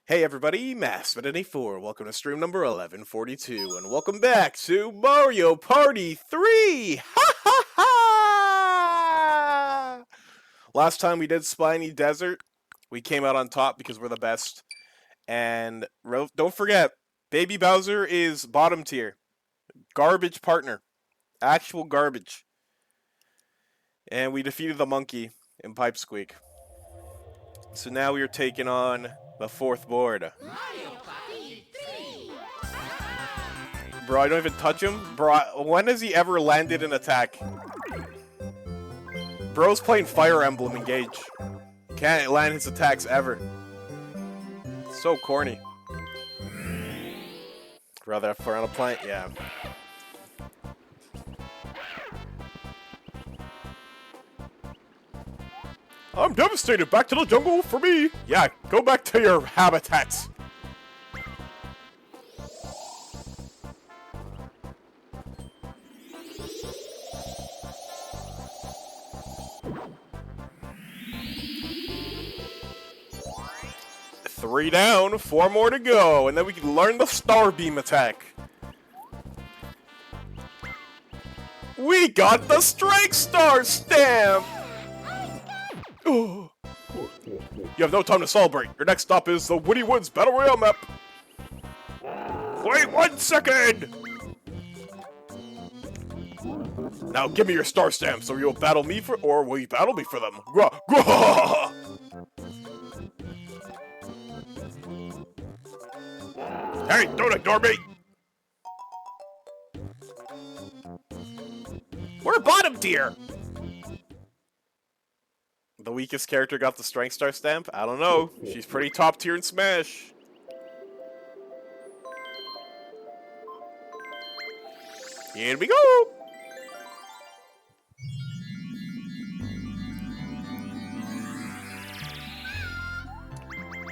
Hey everybody, MaskedMetaKnight4, welcome to stream number 1142, and welcome back to Mario Party 3! Ha ha ha! Last time we did Spiny Desert, we came out on top because we're the best. And don't forget, Baby Bowser is bottom tier. Garbage partner. Actual garbage. And we defeated the monkey in Pipesqueak. So now we are taking on the fourth board. Bro, I don't even touch him? Bro, when has he ever landed an attack? Bro's playing Fire Emblem Engage. Can't land his attacks ever. So corny. Rather have fire on a plant? Yeah. I'm devastated. Back to the jungle for me. Yeah, go back to your habitats. Three down, 4 more to go, and then we can learn the Star Beam attack. We got the Strike Star stamp! Oh. You have no time to celebrate. Your next stop is the Woody Woods Battle Royale map. Wait 1 second! Now give me your star stamps, or you'll battle me for, or will you battle me for them? Grah, grah! Hey, don't ignore me! We're bottom tier! The weakest character got the Strength Star stamp? I don't know. She's pretty top tier in Smash. Here we go!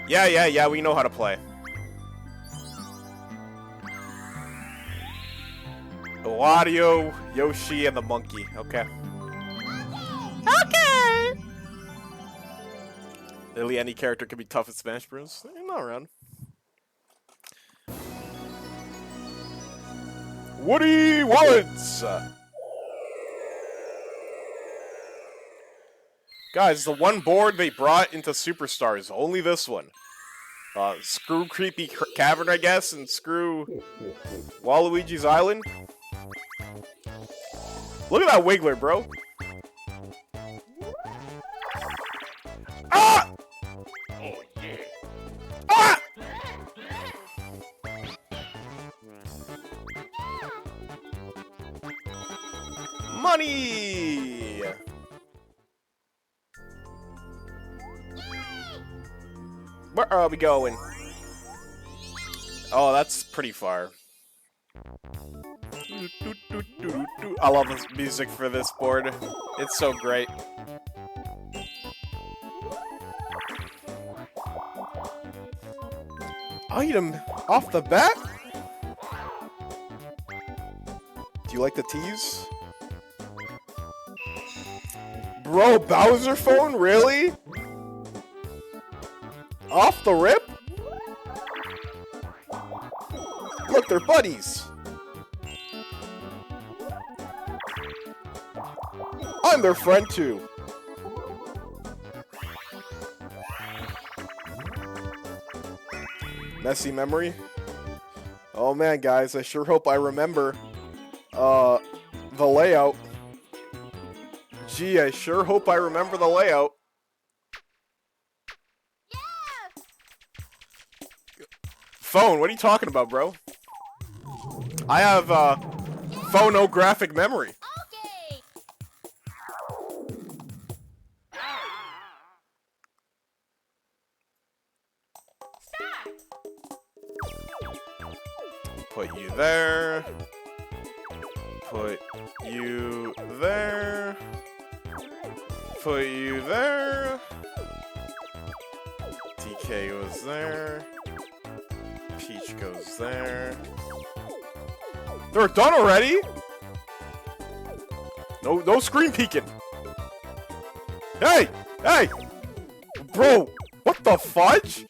Yeah, we know how to play. Wario, Yoshi, and the monkey. Okay. Okay! Literally any character can be tough at Smash Bros. They're not around. Woody Woods! Guys, the one board they brought into Superstars, only this one. Screw Creepy Cavern, I guess, and screw Waluigi's Island. Look at that Wiggler, bro. Ah! Oh, yeah. Ah! Money! Where are we going? Oh, that's pretty far. I love this music for this board. It's so great. Item off the bat? Do you like the tease? Bro, Bowser phone? Really? Off the rip? Look, they're buddies. I'm their friend too. Messy memory? Oh man, guys, I sure hope I remember the layout. Gee, I sure hope I remember the layout. Yeah! Phone, what are you talking about, bro? I have phonographic memory. Put you there. Put you there. Put you there. DK goes there. Peach goes there. They're done already? No screen peeking. Hey! Hey! Bro, what the fudge?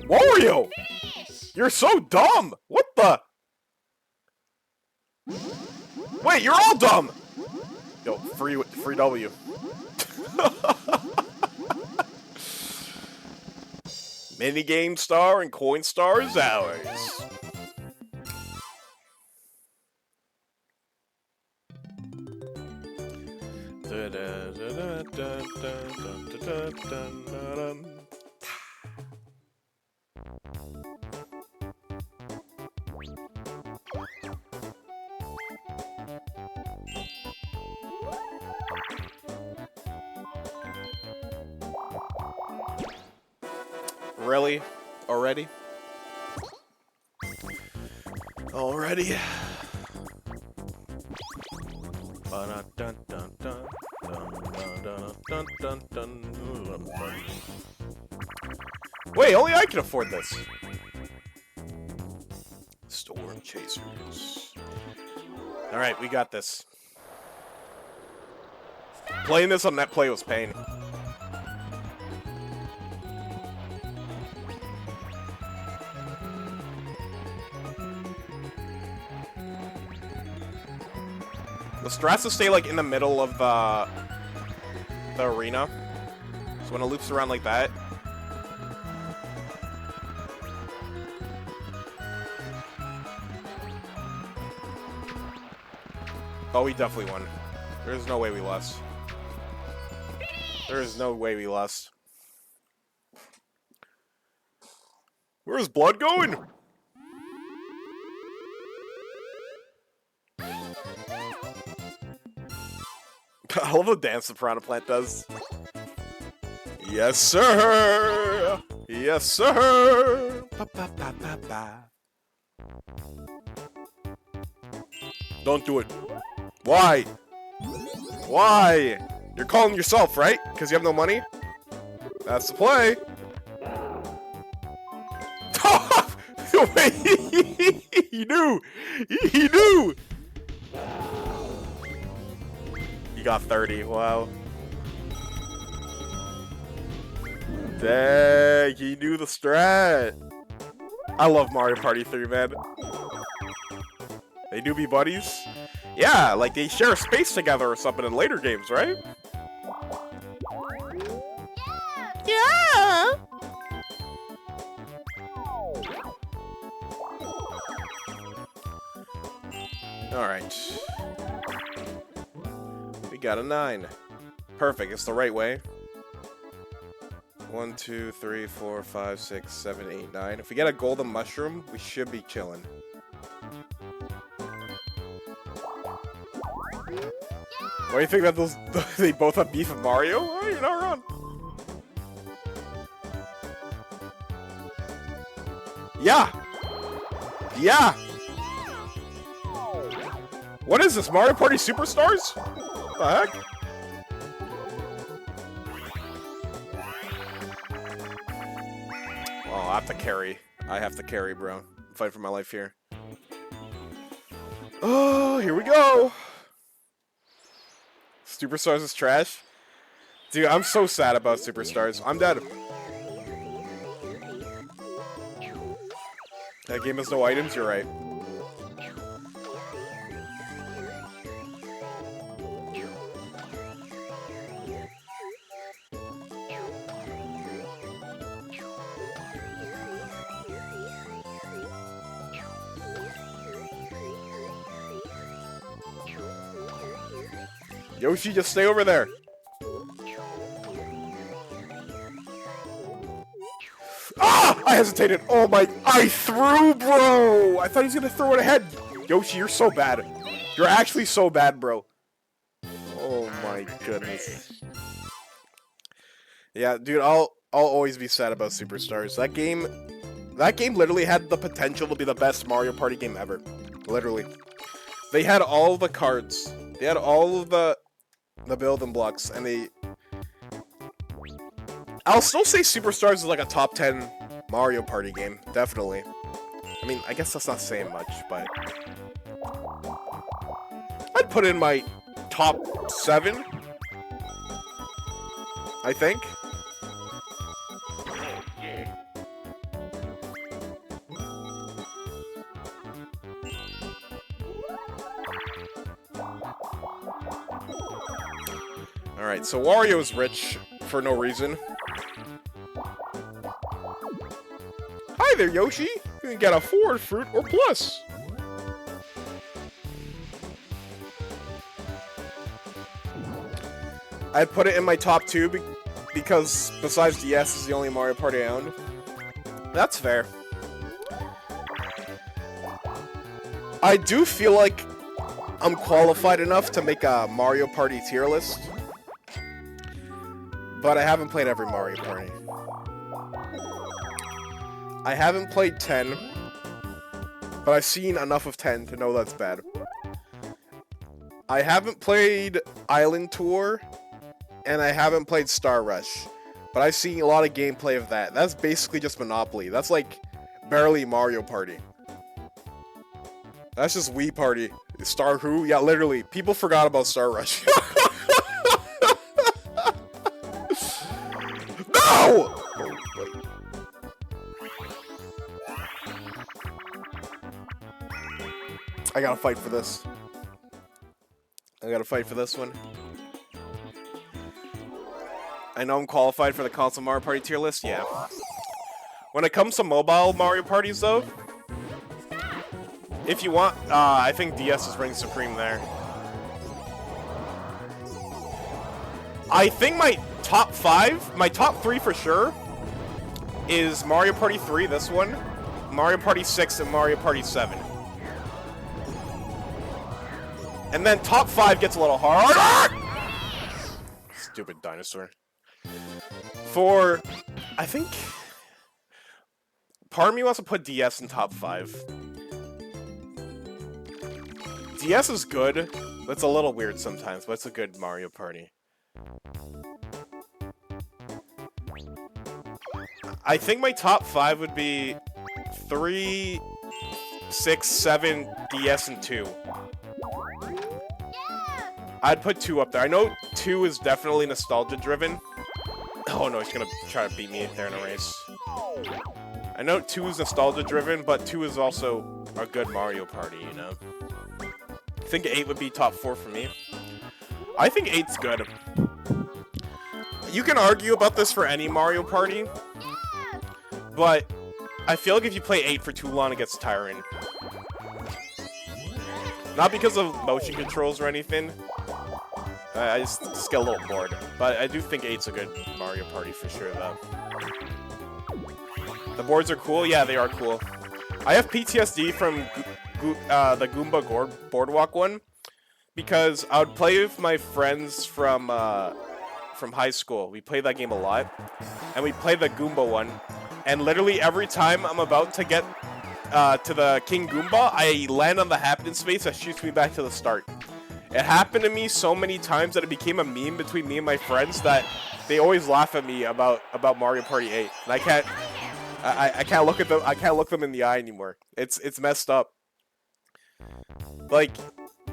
Wario! You're so dumb! What the? Wait, you're all dumb! Yo, free W. Minigame star and coin star is ours. Really? Already? Already? Wait, only I can afford this. Storm Chasers. Alright, we got this. Playing this on NetPlay was pain. The strats to stay like in the middle of the arena. So when it loops around like that. Oh, we definitely won. There's no way we lost. There is no way we lost. Where's blood going? I love the dance the piranha plant does. Yes, sir! Yes, sir! Ba, ba, ba, ba, ba. Don't do it. Why? Why? You're calling yourself, right? Because you have no money? That's the play. He knew! He knew! You got 30, wow. Dang, he knew the strat. I love Mario Party 3, man. They do be buddies? Yeah, like they share space together or something in later games, right? Yeah! Alright. We got a 9. Perfect, it's the right way. 1, 2, 3, 4, 5, 6, 7, 8, 9. If we get a golden mushroom, we should be chilling. Why do you think that those they both have beef with Mario? Oh, you're not wrong. Yeah. Yeah. What is this? Mario Party Superstars? What the heck? Oh, I have to carry. I have to carry, bro. Fight for my life here. Oh, here we go. Superstars is trash? Dude, I'm so sad about Superstars. I'm dead. That game has no items? You're right. Yoshi, just stay over there. Ah! I hesitated. Oh my... I threw, bro! I thought he was gonna throw it ahead. Yoshi, you're so bad. You're actually so bad, bro. Oh my goodness. Yeah, dude, I'll always be sad about Superstars. That game literally had the potential to be the best Mario Party game ever. Literally. They had all the cards. They had all of the building blocks, and they... I'll still say Superstars is like a top 10 Mario Party game, definitely. I mean, I guess that's not saying much, but... I'd put it in my top 7, I think. Alright, so Wario is rich for no reason. Hi there, Yoshi! You can get a forward fruit or plus! I'd put it in my top 2 because besides DS is the only Mario Party I own. That's fair. I do feel like I'm qualified enough to make a Mario Party tier list. But I haven't played every Mario Party. I haven't played 10, but I've seen enough of 10 to know that's bad. I haven't played Island Tour, and I haven't played Star Rush, but I've seen a lot of gameplay of that. That's basically just Monopoly. That's like barely Mario Party. That's just Wii Party. Star Who? Yeah, literally. People forgot about Star Rush. No! I gotta fight for this. I gotta fight for this one. I know I'm qualified for the console Mario Party tier list, yeah. When it comes to mobile Mario Parties, though, if you want, I think DS is reigning supreme there. I think my top 5, my top 3 for sure, is Mario Party 3, this one, Mario Party 6, and Mario Party 7. And then top 5 gets a little harder! Stupid dinosaur. For, I think, part of me wants to put DS in top 5. DS is good. It's a little weird sometimes, but it's a good Mario Party. I think my top 5 would be 3, 6, 7, DS, and 2. I'd put 2 up there. I know 2 is definitely nostalgia-driven. Oh no, he's gonna try to beat me there in a race. I know 2 is nostalgia-driven, but 2 is also a good Mario Party, you know? I think 8 would be top 4 for me. I think 8's good. You can argue about this for any Mario Party, but I feel like if you play 8 for too long, it gets tiring. Not because of motion controls or anything. I just get a little bored. But I do think 8's a good Mario Party for sure, though. The boards are cool? Yeah, they are cool. I have PTSD from the Goomba Boardwalk one, because I would play with my friends from high school. We played that game a lot, and we played the Goomba one, and literally every time I'm about to get to the King Goomba, I land on the happen space that shoots me back to the start. It happened to me so many times that it became a meme between me and my friends that they always laugh at me about Mario Party 8. And I can't look at them. I can't look them in the eye anymore. It's messed up. Like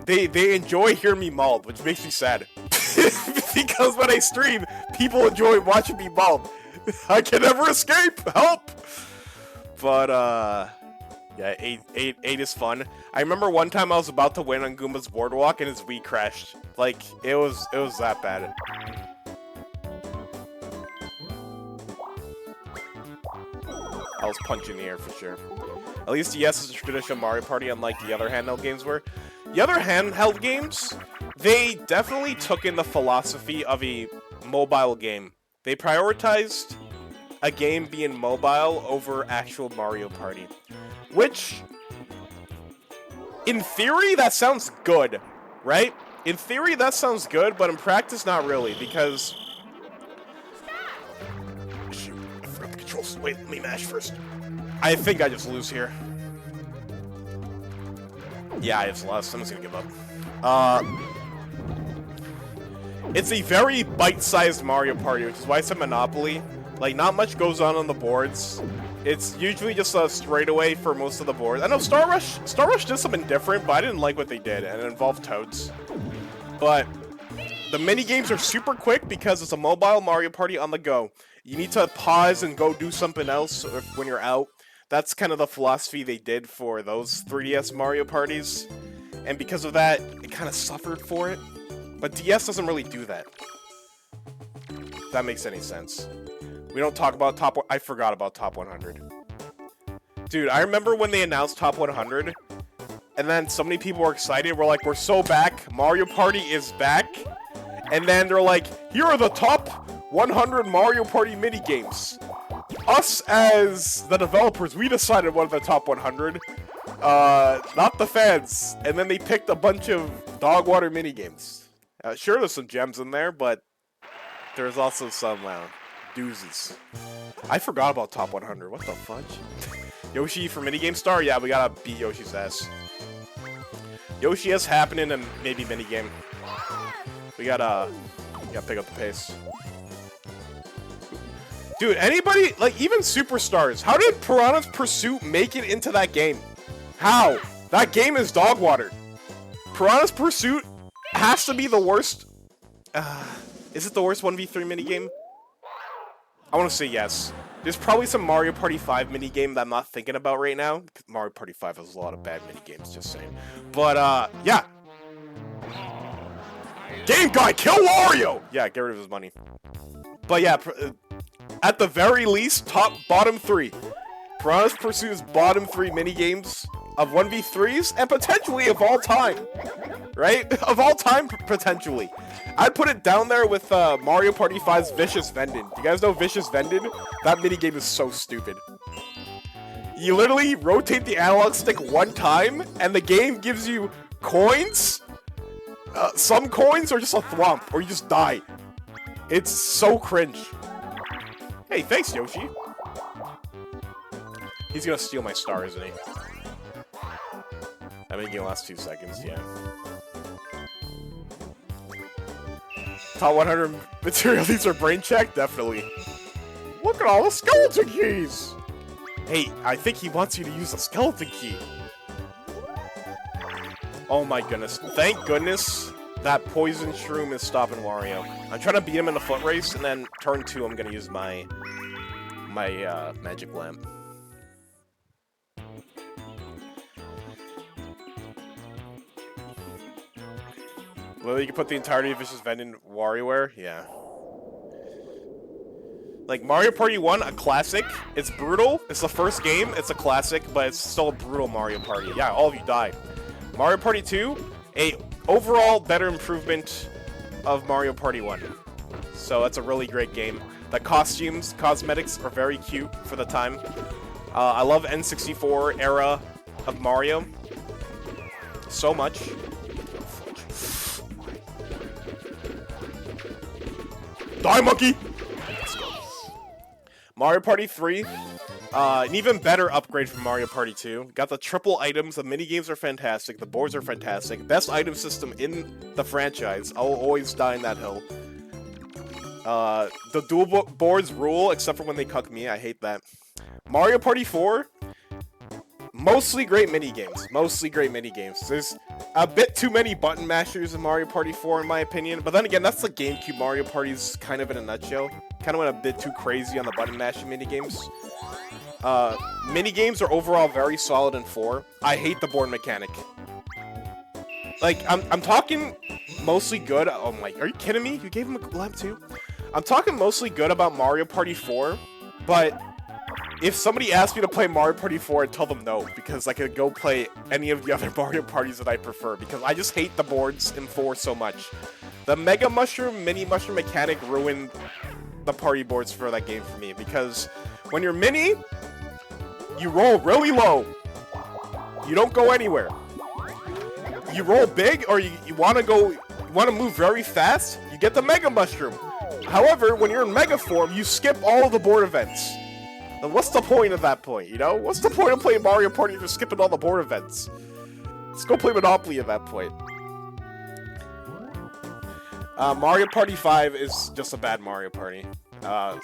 they enjoy hearing me mauled, which makes me sad. Because when I stream, people enjoy watching me mauled. I can never escape. Help! But yeah, 8 is fun. I remember one time I was about to win on Goomba's Boardwalk and his Wii crashed. Like, it was that bad. I was punching the air for sure. At least DS is a traditional Mario Party, unlike the other handheld games were. The other handheld games, they definitely took in the philosophy of a mobile game. They prioritized a game being mobile over actual Mario Party. Which, in theory, that sounds good, right? In theory, that sounds good, but in practice, not really, because... Shoot, I forgot the controls. Wait, let me mash first. I think I just lose here. Yeah, I just lost. I'm just gonna give up. It's a very bite-sized Mario Party, which is why I said Monopoly. Like, not much goes on the boards. It's usually just a straightaway for most of the boards. I know Star Rush did something different, but I didn't like what they did, and it involved toads. But the mini games are super quick because it's a mobile Mario Party on the go. You need to pause and go do something else when you're out. That's kind of the philosophy they did for those 3DS Mario parties. And because of that, it kind of suffered for it. But DS doesn't really do that. that makes any sense. We don't talk about top... I forgot about top 100. Dude, I remember when they announced top 100, and then so many people were excited. We're like, we're so back. Mario Party is back. And then they're like, here are the top 100 Mario Party minigames. Us, as the developers, we decided what are the top 100. Not the fans. And then they picked a bunch of dog water minigames. Sure, there's some gems in there, but there's also some doozies. I forgot about top 100. What the fudge? Yoshi for minigame star? Yeah, we gotta beat Yoshi's ass. Yoshi is happening and maybe minigame. We gotta pick up the pace. Dude, anybody, like, even superstars, how did Piranha's Pursuit make it into that game? How? That game is dog water. Piranha's Pursuit has to be the worst. Is it the worst 1v3 minigame? I want to say yes. There's probably some Mario Party 5 minigame that I'm not thinking about right now. Mario Party 5 has a lot of bad minigames, just saying. But, yeah. Game guy, kill Wario! Yeah, get rid of his money. But yeah, at the very least, bottom 3. Piranha's Pursuit's bottom 3 minigames of 1v3s, and potentially of all time. Right? Of all time, potentially. I'd put it down there with Mario Party 5's Vicious Vendin. Do you guys know Vicious Vendin? That minigame is so stupid. You literally rotate the analog stick one time, and the game gives you coins, some coins, or just a thwomp, or you just die. It's so cringe. Hey, thanks, Yoshi. He's gonna steal my star, isn't he? I mean, the last 2 seconds, yeah. Top 100 material, these are brain check? Definitely. Look at all the skeleton keys! Hey, I think he wants you to use a skeleton key. Oh my goodness. Thank goodness that poison shroom is stopping Wario. I'm trying to beat him in a foot race, and then turn 2, I'm gonna use my magic lamp. Well, you can put the entirety of Vicious Vendin WarioWare? Yeah. Like, Mario Party 1, a classic. It's brutal. It's the first game. It's a classic, but it's still a brutal Mario Party. Yeah, all of you died. Mario Party 2, a overall better improvement of Mario Party 1. So that's a really great game. The costumes, cosmetics are very cute for the time. I love N64 era of Mario so much. Die, monkey! Mario Party 3, an even better upgrade from Mario Party 2. Got the triple items, the minigames are fantastic, the boards are fantastic. Best item system in the franchise. I'll always die in that hill. The dual boards rule, except for when they cuck me. I hate that. Mario Party 4, mostly great minigames. Mostly great minigames. There's a bit too many button mashers in Mario Party 4, in my opinion. But then again, that's the GameCube Mario Parties kind of in a nutshell. Kind of went a bit too crazy on the button mashing minigames. Minigames are overall very solid in 4. I hate the board mechanic. Like, I'm talking mostly good. Oh my, are you kidding me? You gave him a lamp too? I'm talking mostly good about Mario Party 4, but if somebody asked me to play Mario Party 4, I'd tell them no, because I could go play any of the other Mario Parties that I prefer, because I just hate the boards in 4 so much. The Mega Mushroom, Mini Mushroom mechanic ruined the party boards for that game for me, because when you're Mini, you roll really low. You don't go anywhere. You roll big, or you want to move very fast, you get the Mega Mushroom. However, when you're in Mega form, you skip all of the board events. And what's the point of that point, you know? What's the point of playing Mario Party if you're skipping all the board events? Let's go play Monopoly at that point. Mario Party 5 is just a bad Mario Party.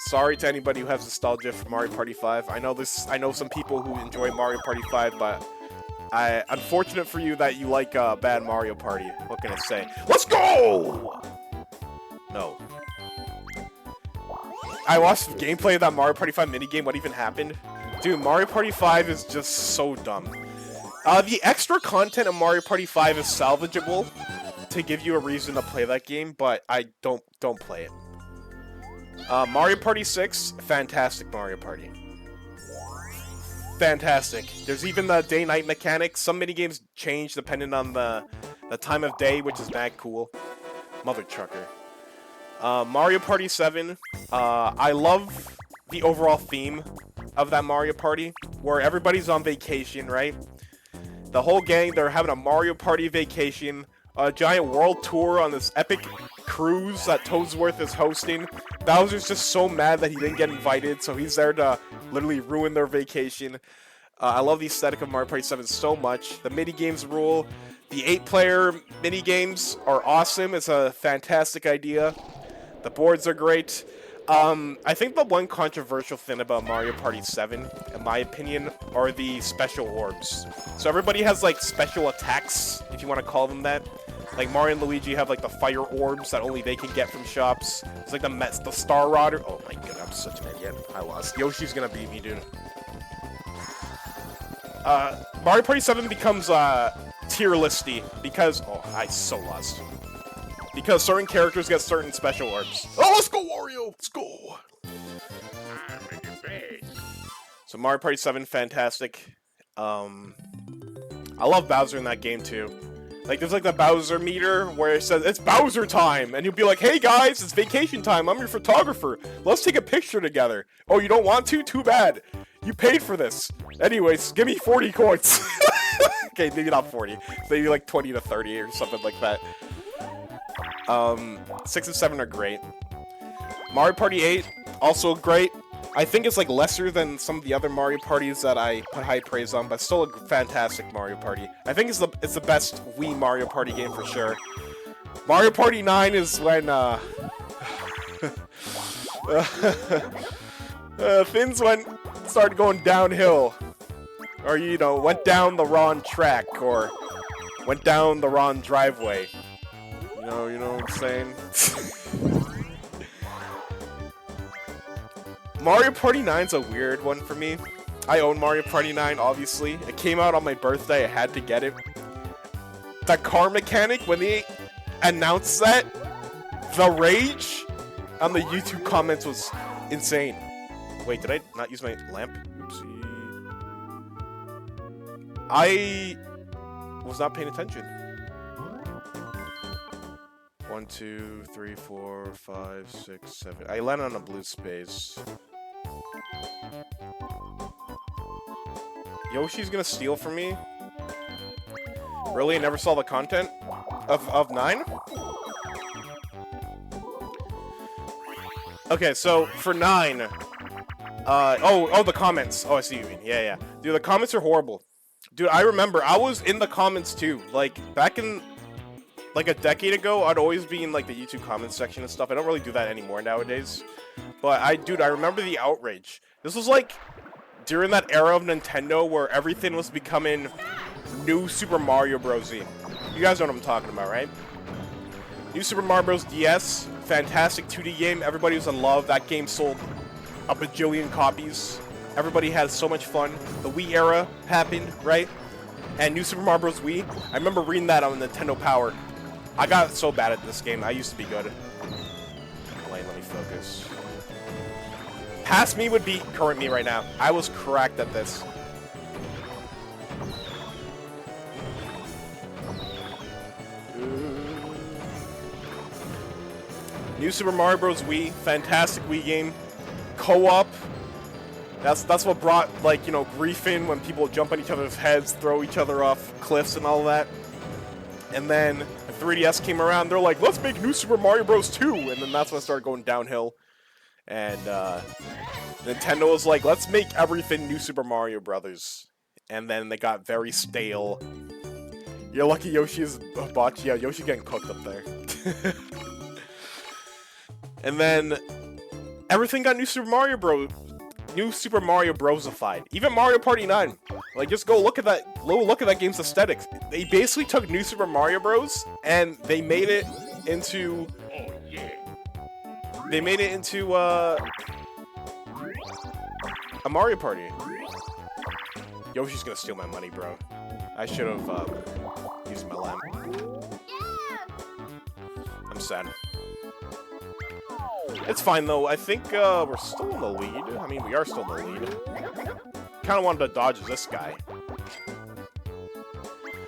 Sorry to anybody who has nostalgia for Mario Party 5. I know some people who enjoy Mario Party 5, but unfortunate for you that you like bad Mario Party. What can I say? Let's go! No. I watched the gameplay of that Mario Party 5 minigame, what even happened. Dude, Mario Party 5 is just so dumb. The extra content of Mario Party 5 is salvageable to give you a reason to play that game, but I don't play it. Mario Party 6, fantastic Mario Party. Fantastic. There's even the day-night mechanic. Some minigames change depending on the time of day, which is mad cool. Mother trucker. Mario Party 7. I love the overall theme of that Mario Party, where everybody's on vacation, right? The whole gang, they're having a Mario Party vacation, a giant world tour on this epic cruise that Toadsworth is hosting. Bowser's just so mad that he didn't get invited, so he's there to literally ruin their vacation. I love the aesthetic of Mario Party 7 so much. The minigames rule. The 8-player minigames are awesome. It's a fantastic idea. The boards are great. I think the one controversial thing about Mario Party 7, in my opinion, are the special orbs. So everybody has, like, special attacks, if you want to call them that. Like, Mario and Luigi have, like, the fire orbs that only they can get from shops. It's like the Star Rodder. Oh my god, I'm such an idiot. I lost. Yoshi's gonna beat me, dude. Mario Party 7 becomes, tier listy because... Oh, I so lost. Because certain characters get certain special orbs. Oh, let's go, Wario! Let's go! So Mario Party 7, fantastic. I love Bowser in that game, too. Like, there's, like, the Bowser meter where it says, it's Bowser time! And he'll be like, hey, guys, it's vacation time. I'm your photographer. Let's take a picture together. Oh, you don't want to? Too bad. You paid for this. Anyways, give me 40 coins. Okay, maybe not 40. Maybe, like, 20 to 30 or something like that. 6 and 7 are great. Mario Party 8, also great. I think it's like lesser than some of the other Mario Parties that I put high praise on, but still a fantastic Mario Party. I think it's the best Wii Mario Party game for sure. Mario Party 9 is when things started going downhill, or you know, went down the wrong track, or went down the wrong driveway. You know what I'm saying? Mario Party 9's a weird one for me. I own Mario Party 9, obviously. It came out on my birthday, I had to get it. The car mechanic, when they announced that, the rage on the YouTube comments was insane. Wait, did I not use my lamp? Oopsie. I was not paying attention. 1, 2, 3, 4, 5, 6, 7. I landed on a blue space. Yoshi's gonna steal from me? Really? I never saw the content of 9? Okay, so for 9, oh, the comments. Oh, I see what you mean. Yeah. Dude, the comments are horrible. Dude, I remember, I was in the comments too. Like, back in, like, a decade ago, I'd always be in, like, the YouTube comments section and stuff. I don't really do that anymore nowadays. But, dude, I remember the outrage. This was, like, during that era of Nintendo where everything was becoming New Super Mario Bros. You guys know what I'm talking about, right? New Super Mario Bros. DS, fantastic 2D game. Everybody was in love. That game sold a bajillion copies. Everybody had so much fun. The Wii era happened, right? And New Super Mario Bros. Wii, I remember reading that on Nintendo Power. I got so bad at this game. I used to be good. Wait, let me focus. Past me would beat current me right now. I was cracked at this. New Super Mario Bros. Wii, fantastic Wii game. Co-op. That's what brought, like, you know, grief in when people jump on each other's heads, throw each other off cliffs and all that. And then the 3DS came around, they're like, let's make New Super Mario Bros. 2! And then that's when it started going downhill. And Nintendo was like, let's make everything New Super Mario Brothers. And then they got very stale. You're lucky Yoshi's botched. Yeah, Yoshi getting cooked up there. And then everything got New Super Mario Brosified. Even Mario Party 9. Like, just go look at that. Look at that game's aesthetics. They basically took New Super Mario Bros. And they made it into. They made it into a Mario Party. Yoshi's gonna steal my money, bro. I should have used my lamp. I'm sad. It's fine, though. I think we're still in the lead. I mean, we are still in the lead. Kind of wanted to dodge this guy.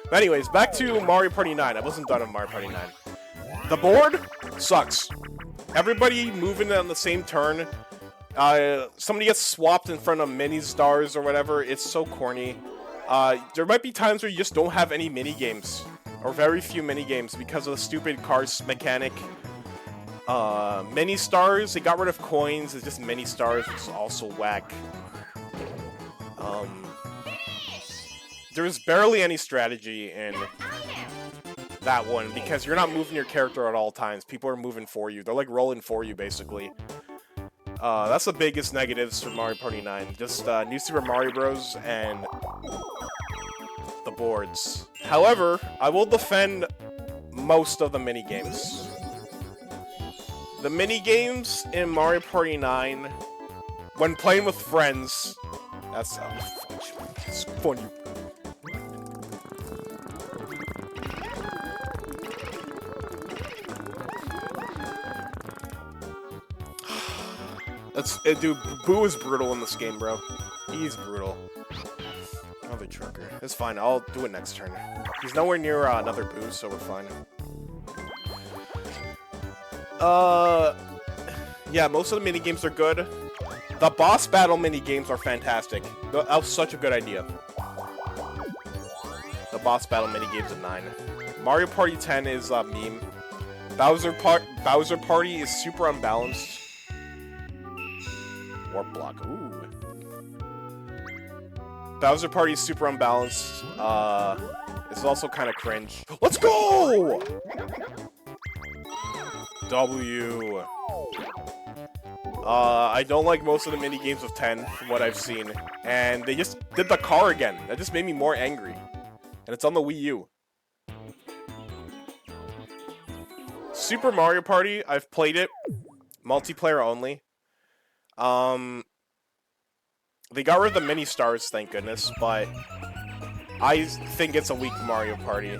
But anyways, back to Mario Party 9. I wasn't done with Mario Party 9. The board sucks. Everybody moving on the same turn. Somebody gets swapped in front of mini stars or whatever. It's so corny. There might be times where you just don't have any mini games, or very few mini games, because of the stupid cars mechanic. Mini stars, they got rid of coins. It's just mini stars, which is also whack. There's barely any strategy in that one, because you're not moving your character at all times. People are moving for you. They're like rolling for you, basically. That's the biggest negatives for Mario Party 9. Just New Super Mario Bros. And the boards. However, I will defend most of the mini-games. The mini-games in Mario Party 9, when playing with friends, that's funny. Dude, Boo is brutal in this game, bro. He's brutal. Another trucker. It's fine. I'll do it next turn. He's nowhere near another Boo, so we're fine. Yeah, most of the minigames are good. The boss battle minigames are fantastic. That was such a good idea. The boss battle minigames at 9. Mario Party 10 is a meme. Bowser Party is super unbalanced. Warp block. Ooh. Bowser Party is super unbalanced. It's also kind of cringe. Let's go! W. I don't like most of the mini games of 10 from what I've seen, and they just did the car again. That just made me more angry. And it's on the Wii U. Super Mario Party, I've played it multiplayer only. They got rid of the mini stars, thank goodness, but I think it's a weak Mario Party.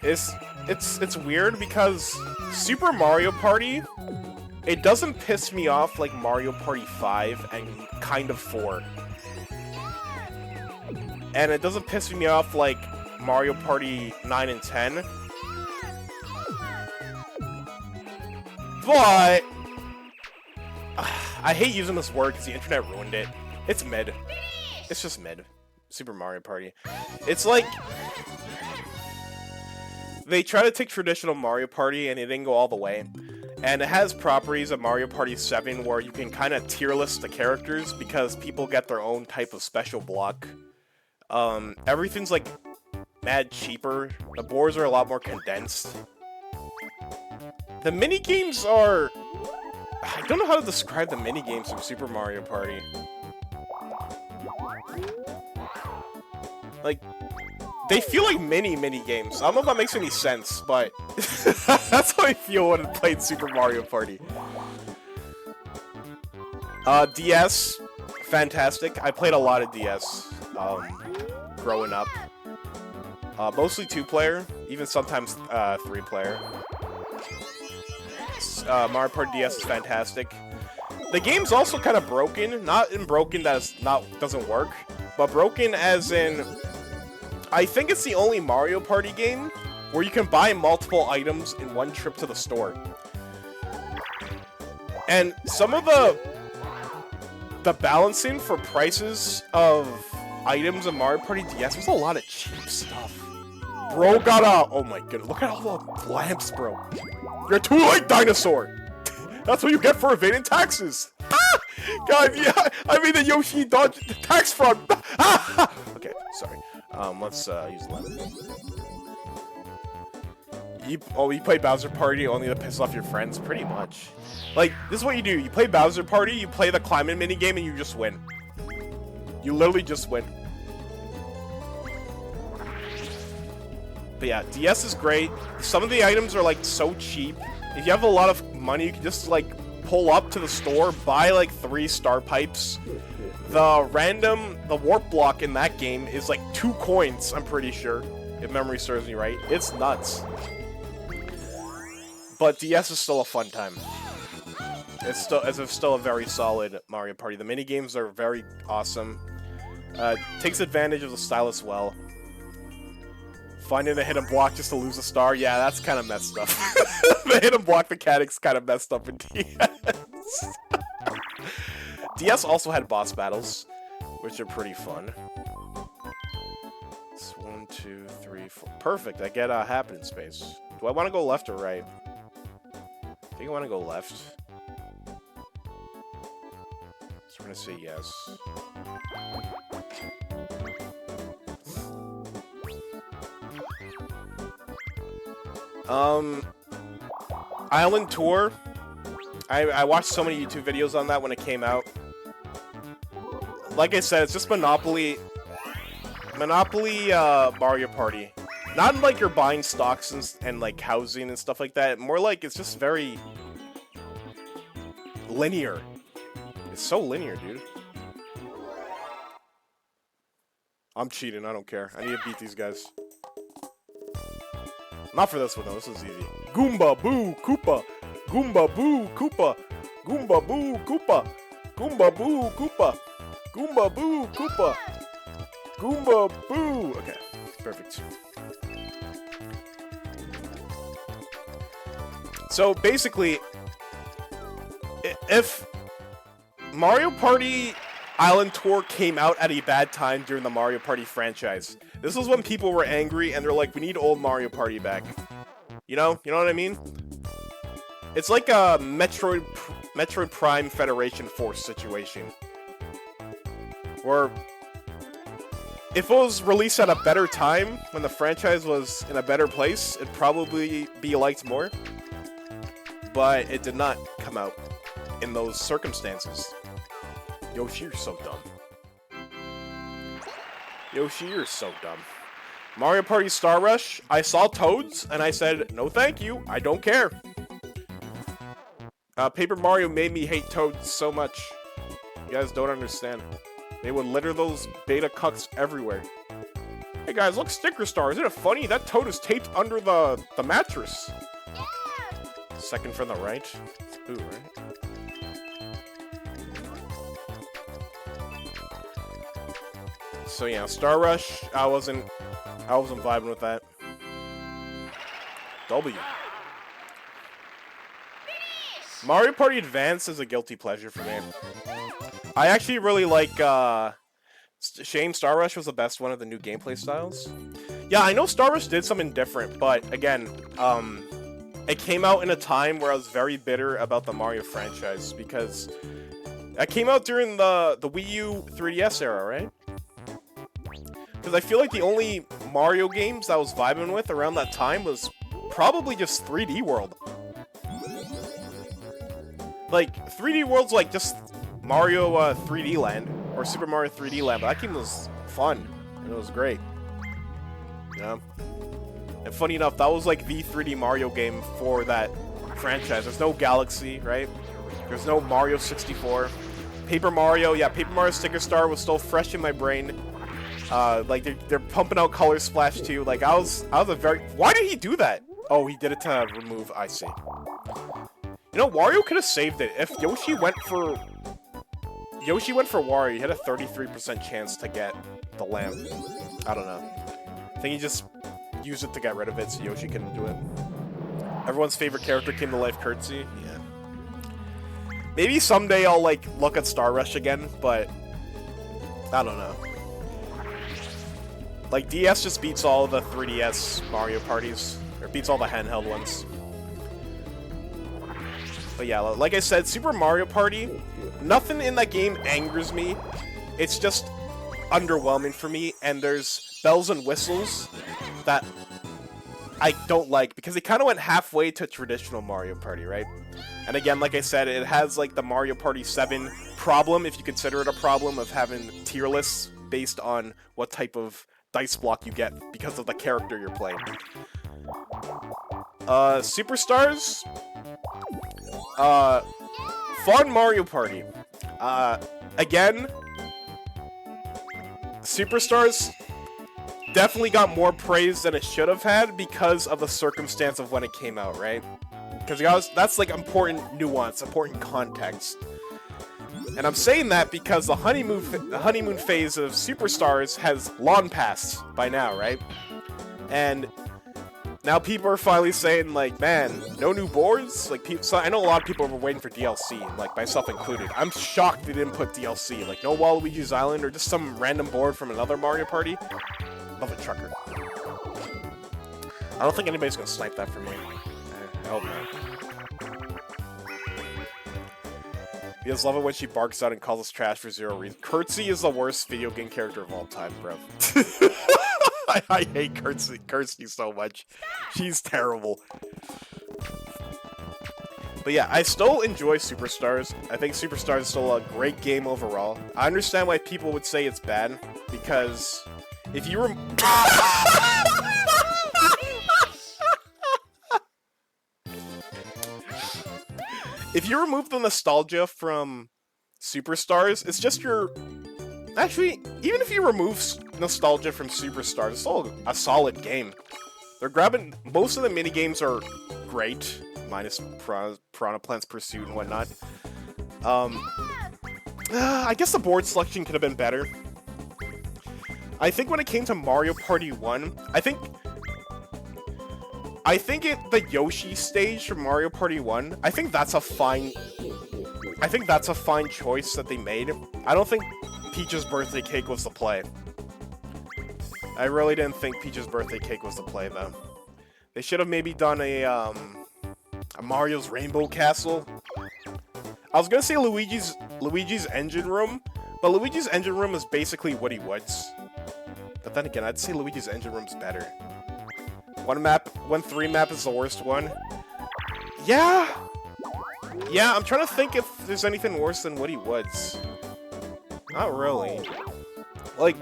It's weird because Super Mario Party, it doesn't piss me off like Mario Party 5 and kind of 4. And it doesn't piss me off like Mario Party 9 and 10. But I hate using this word because the internet ruined it. It's mid. It's just mid. Super Mario Party. It's like they try to take traditional Mario Party and it didn't go all the way. And it has properties of Mario Party 7 where you can kind of tier list the characters because people get their own type of special block. Everything's like mad cheaper. The boards are a lot more condensed. The mini games are... I don't know how to describe the mini games from Super Mario Party. Like, they feel like mini games. I don't know if that makes any sense, but that's how I feel when I played Super Mario Party. DS, fantastic. I played a lot of DS growing up. Mostly 2-player, even sometimes 3-player. Mario Party DS is fantastic. The game's also kind of broken. Not in broken that it's doesn't work, but broken as in... I think it's the only Mario Party game where you can buy multiple items in one trip to the store. And some of the balancing for prices of items in Mario Party DS, there's a lot of cheap stuff. Bro got a... Oh my goodness, look at all the lamps, bro. You're a two-legged dinosaur! That's what you get for evading taxes! Ah! God, yeah, I mean the Yoshi dodge tax fraud! Ah! Okay, sorry. Let's use lemon. You play Bowser Party only to piss off your friends? Pretty much. Like, this is what you do. You play Bowser Party, you play the climbing minigame, and you just win. You literally just win. But yeah, DS is great. Some of the items are like so cheap. If you have a lot of money, you can just like pull up to the store, buy like 3 star pipes. The warp block in that game is like 2 coins, I'm pretty sure, if memory serves me right. It's nuts. But DS is still a fun time. It's still a very solid Mario Party. The mini games are very awesome. Takes advantage of the stylus well. Finding a hidden block just to lose a star, yeah, that's kind of messed up. The hidden block mechanic's kind of messed up in DS. DS also had boss battles, which are pretty fun. It's 1, 2, 3, 4. Perfect. I get a happening space. Do I want to go left or right? I think I want to go left. So we're gonna say yes. Island Tour. I watched so many YouTube videos on that when it came out. Like I said, it's just Monopoly Mario Party. Not like you're buying stocks and like housing and stuff like that. More like it's just very linear. It's so linear, dude. I'm cheating, I don't care. I need to beat these guys. Not for this one though, this is easy. Goomba Boo Koopa! Goomba Boo Koopa! Goomba Boo Koopa! Goomba Boo Koopa! Goomba Boo Koopa! Goomba Boo! Okay, perfect. So basically, if Mario Party Island Tour came out at a bad time during the Mario Party franchise, this was when people were angry and they're like, we need old Mario Party back. You know what I mean? It's like a Metroid Prime Federation Force situation. Where if it was released at a better time, when the franchise was in a better place, it'd probably be liked more. But it did not come out in those circumstances. Yoshi, you're so dumb. Yoshi, you're so dumb. Mario Party Star Rush, I saw Toads, and I said, no thank you, I don't care. Paper Mario made me hate Toads so much. You guys don't understand. They would litter those beta cucks everywhere. Hey guys, look, Sticker Star, isn't it funny? That Toad is taped under the mattress. Yeah. Second from the right. Ooh, right? So yeah, Star Rush, I wasn't vibing with that. W. Mario Party Advance is a guilty pleasure for me. I actually really like, shame Star Rush was the best one of the new gameplay styles. Yeah, I know Star Rush did something different, but again, it came out in a time where I was very bitter about the Mario franchise, because that came out during the Wii U 3DS era, right? Because I feel like the only Mario games I was vibing with around that time was probably just 3D World. Like, 3D World's like just Mario 3D Land, or Super Mario 3D Land, but that game was fun, and it was great. You know? And funny enough, that was like the 3D Mario game for that franchise. There's no Galaxy, right? There's no Mario 64. Paper Mario, yeah, Paper Mario Sticker Star was still fresh in my brain. Like, they're pumping out Color Splash too. Like, I was a very... Why did he do that? Oh, he did it to remove... I see. You know, Wario could have saved it. If Yoshi went for Wario, he had a 33% chance to get the lamp. I don't know. I think he just used it to get rid of it so Yoshi couldn't do it. Everyone's favorite character came to life, Curtsy. Yeah. Maybe someday I'll, like, look at Star Rush again, but... I don't know. Like, DS just beats all the 3DS Mario parties. Or beats all the handheld ones. But yeah, like I said, Super Mario Party, nothing in that game angers me. It's just underwhelming for me, and there's bells and whistles that I don't like, because they kind of went halfway to traditional Mario Party, right? And again, like I said, it has like the Mario Party 7 problem, if you consider it a problem, of having tier lists based on what type of dice block you get because of the character you're playing. Superstars? Fun Mario Party. Again, Superstars definitely got more praise than it should have had because of the circumstance of when it came out, right? Because that's like important nuance, important context. And I'm saying that because the honeymoon phase of Superstars has long passed by now, right? And now people are finally saying, like, man, no new boards? Like, so I know a lot of people were waiting for DLC, like myself included. I'm shocked they didn't put DLC. Like, no Waluigi's Island or just some random board from another Mario Party. Love a trucker. I don't think anybody's gonna snipe that from me. I hope not. You just love it when she barks out and calls us trash for zero reason. Curtsy is the worst video game character of all time, bro. I hate Curtsy so much. She's terrible. But yeah, I still enjoy Superstars. I think Superstars is still a great game overall. I understand why people would say it's bad, because if you were... If you remove the nostalgia from Superstars, it's just your... Actually, even if you remove nostalgia from Superstars, it's still a solid game. They're grabbing... Most of the minigames are great, minus Piranha Plant's Pursuit and whatnot. I guess the board selection could have been better. I think when it came to Mario Party 1, I think the Yoshi stage from Mario Party 1, I think that's a fine choice that they made. I don't think Peach's Birthday Cake was the play. I really didn't think Peach's Birthday Cake was the play, though. They should have maybe done a Mario's Rainbow Castle. I was gonna say Luigi's Engine Room, but Luigi's Engine Room is basically Woody Woods. But then again, I'd say Luigi's Engine Room's better. 1-3 map is the worst one. Yeah, I'm trying to think if there's anything worse than Woody Woods. Not really. Like,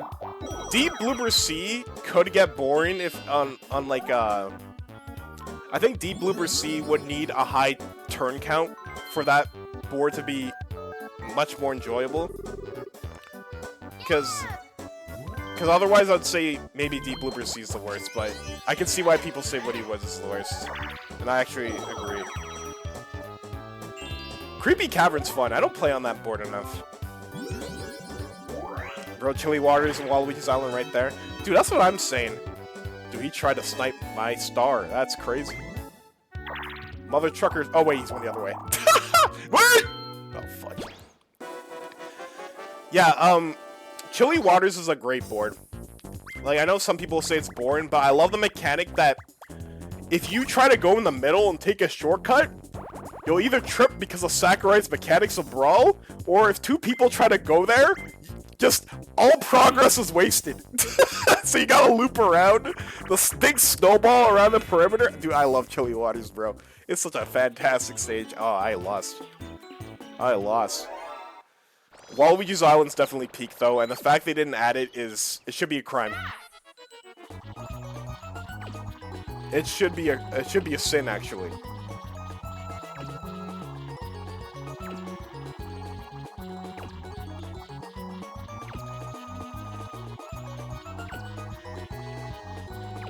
Deep Bloober Sea could get boring if on like I think Deep Bloober Sea would need a high turn count for that board to be much more enjoyable. Because otherwise I'd say maybe Deep Bloober Sea is the worst, but I can see why people say Woody Woods is the worst. And I actually agree. Creepy Cavern's fun. I don't play on that board enough. Bro, Chili Waters and Waluigi's Island right there. Dude, that's what I'm saying. Dude, he tried to snipe my star. That's crazy. Mother truckers. Oh, wait, he's going the other way. What? Oh, fudge. Yeah, Chili Waters is a great board. Like, I know some people say it's boring, but I love the mechanic that if you try to go in the middle and take a shortcut, you'll either trip because of Sakurai's mechanics of Brawl, or if two people try to go there, just all progress is wasted. So you gotta loop around the big snowball around the perimeter. Dude, I love Chili Waters, bro. It's such a fantastic stage. Oh, I lost. Waluigi's Island's definitely peak though, and the fact they didn't add it should be a crime. It should be a sin, actually.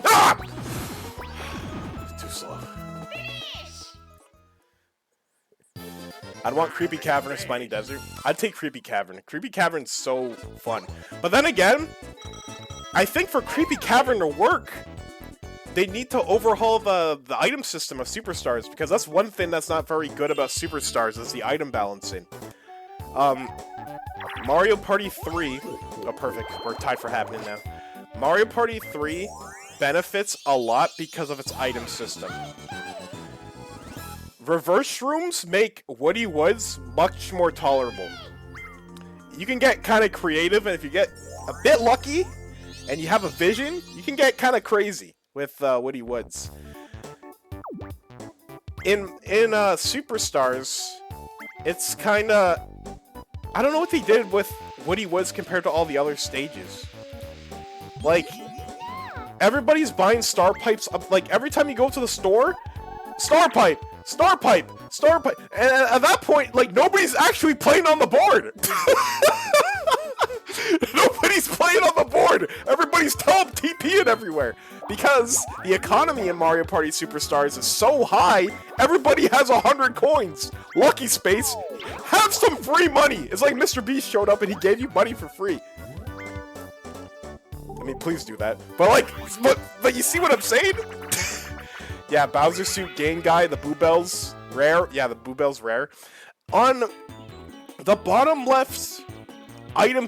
Ah! Too slow. I'd want Creepy Cavern or Spiny Desert. I'd take Creepy Cavern. Creepy Cavern's so fun. But then again, I think for Creepy Cavern to work, they need to overhaul the item system of Superstars, because that's one thing that's not very good about Superstars is the item balancing. Mario Party 3... Oh, perfect. We're tied for happening now. Mario Party 3 benefits a lot because of its item system. Reverse rooms make Woody Woods much more tolerable. You can get kind of creative, and if you get a bit lucky, and you have a vision, you can get kind of crazy with Woody Woods. In Superstars, it's kind of... I don't know what they did with Woody Woods compared to all the other stages. Like, everybody's buying Star Pipes up, like, every time you go to the store, Star Pipe! Star Pipe! Star Pipe! And at that point, like, nobody's actually playing on the board! Nobody's playing on the board! Everybody's TPing everywhere. Because the economy in Mario Party Superstars is so high, everybody has 100 coins. Lucky Space, have some free money. It's like Mr. Beast showed up and he gave you money for free. I mean, please do that. But like, but you see what I'm saying? Yeah, Bowser Suit Game Guy, the Boo Bells, rare. Yeah, the Boo Bells rare. On the bottom left item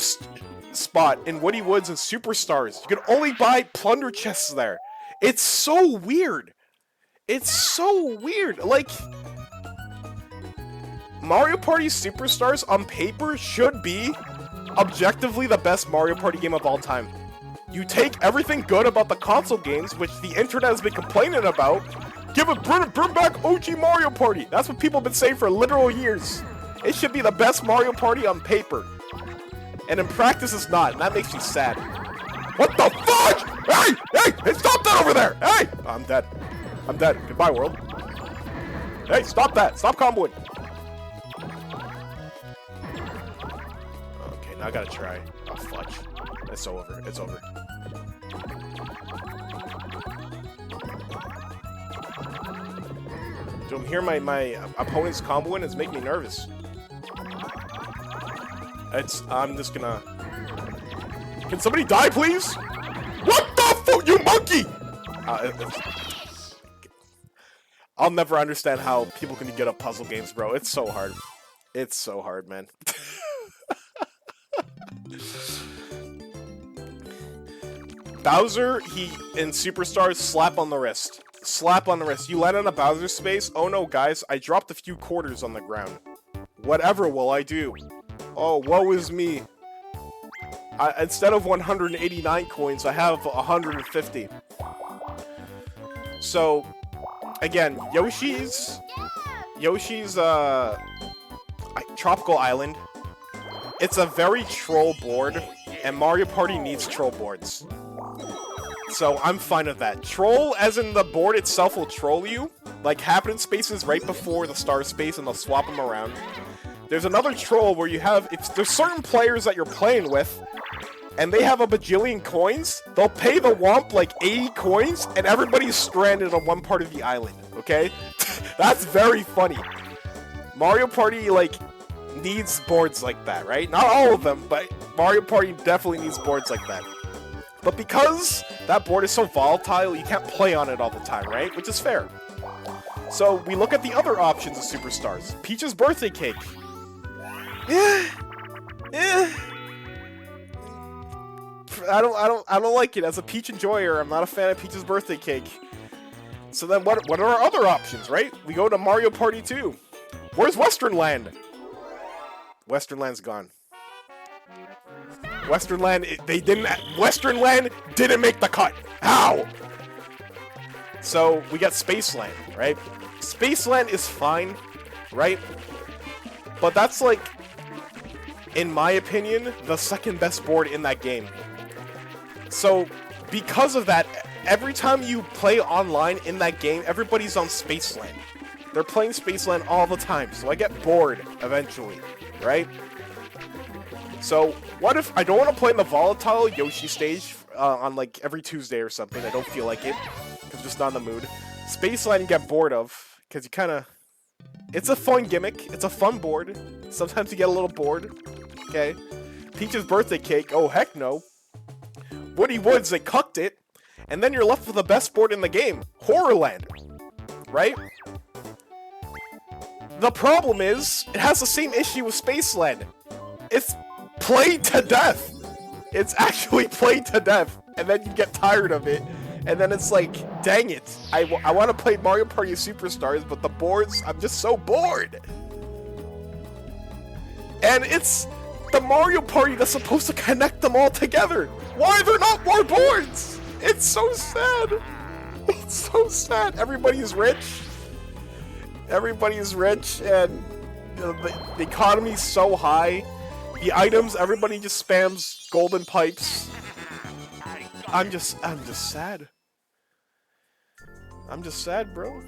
spot in Woody Woods and Superstars, you can only buy plunder chests there. It's so weird. It's so weird. Like, Mario Party Superstars on paper should be objectively the best Mario Party game of all time. You take everything good about the console games, which the internet has been complaining about, bring back OG Mario Party. That's what people have been saying for literal years. It should be the best Mario Party on paper. And in practice it's not, and that makes me sad. What the fuck? Hey, stop that over there! Hey! Oh, I'm dead. I'm dead. Goodbye, world. Hey, stop that. Stop comboing. Okay, now I gotta try. Oh, fudge. It's over. It's over. To hear my opponent's comboing is making me nervous. I'm just gonna... Can somebody die, please? What the fuck, you monkey? I'll never understand how people can get up puzzle games, bro. It's so hard. It's so hard, man. Bowser, in Superstars, slap on the wrist. Slap on the wrist. You land on a Bowser space. Oh no, guys, I dropped a few quarters on the ground. Whatever will I do? Oh, woe is me. Instead of 189 coins, I have 150. So, again, Yoshi's Tropical Island. It's a very troll board, and Mario Party needs troll boards. So I'm fine with that. Troll, as in the board itself will troll you. Like, happening spaces right before the star space, and they'll swap them around. There's another troll where you have... there's certain players that you're playing with, and they have a bajillion coins. They'll pay the Womp like 80 coins, and everybody's stranded on one part of the island, okay? That's very funny. Mario Party, like, needs boards like that, right? Not all of them, but Mario Party definitely needs boards like that. But because that board is so volatile, you can't play on it all the time, right? Which is fair. So we look at the other options of Superstars. Peach's birthday cake. I don't like it. As a Peach enjoyer, I'm not a fan of Peach's birthday cake. So then what are our other options, right? We go to Mario Party 2. Where's Western Land? Western Land's gone. Western Land didn't make the cut. How? So we got Spaceland, right? Spaceland is fine, right? But that's like, in my opinion, the second best board in that game. So because of that, every time you play online in that game, everybody's on Spaceland. They're playing Spaceland all the time, so I get bored eventually, right? So, what if I don't want to play in the volatile Yoshi stage on like every Tuesday or something? I don't feel like it. I'm just not in the mood. Spaceland you get bored of, because you kind of... It's a fun gimmick. It's a fun board. Sometimes you get a little bored. Okay. Peach's birthday cake. Oh, heck no. Woody Woods, they cucked it. And then you're left with the best board in the game. Horrorland. Right? The problem is, it has the same issue with Spaceland. It's played to death. It's actually played to death. And then you get tired of it. And then it's like, dang it. I want to play Mario Party Superstars, but the boards, I'm just so bored. And it's the Mario Party that's supposed to connect them all together. Why are there not more boards? It's so sad. It's so sad. Everybody's rich. Everybody's rich, and the economy's so high. The items, everybody just spams golden pipes. I'm just sad. I'm just sad, bro.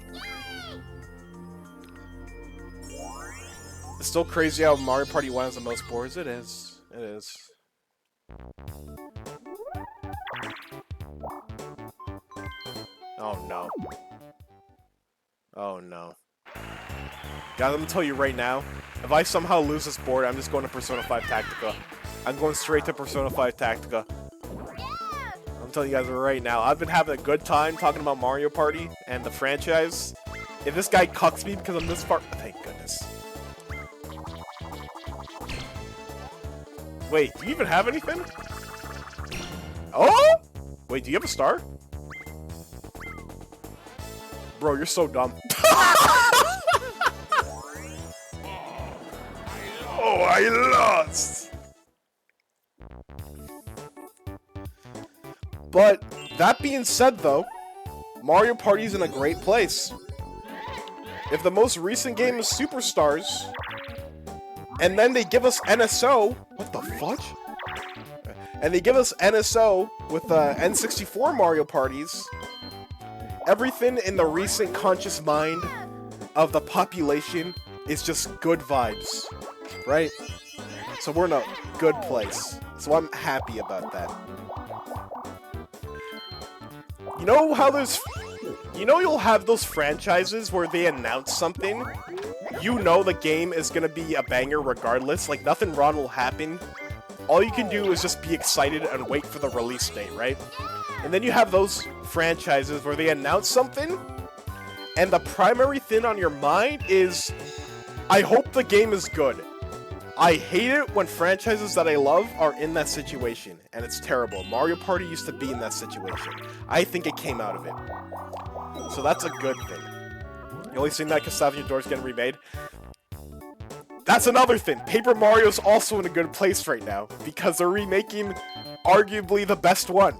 It's still crazy how Mario Party 1 has the most boards. It is. It is. Oh no. Oh no. Guys, let me tell you right now, if I somehow lose this board, I'm just going to Persona 5 Tactica. I'm going straight to Persona 5 Tactica. I'm telling you guys right now, I've been having a good time talking about Mario Party and the franchise. If this guy cucks me because I'm this far... Thank goodness. Wait, do you even have anything? Oh! Wait, do you have a star? Bro, you're so dumb. Oh, I lost! But, that being said though, Mario Party's in a great place. If the most recent game is Superstars, and then they give us NSO, what the fudge? And they give us NSO with N64 Mario Parties, everything in the recent conscious mind of the population is just good vibes, right? So we're in a good place. So I'm happy about that. You know how there's... You know you'll have those franchises where they announce something, you know the game is gonna be a banger regardless, like nothing wrong will happen. All you can do is just be excited and wait for the release date, right? And then you have those franchises where they announce something, and the primary thing on your mind is, I hope the game is good. I hate it when franchises that I love are in that situation, and it's terrible. Mario Party used to be in that situation. I think it came out of it. So that's a good thing. You only seen that because Salvador is getting remade? That's another thing. Paper Mario's also in a good place right now, because they're remaking arguably the best one.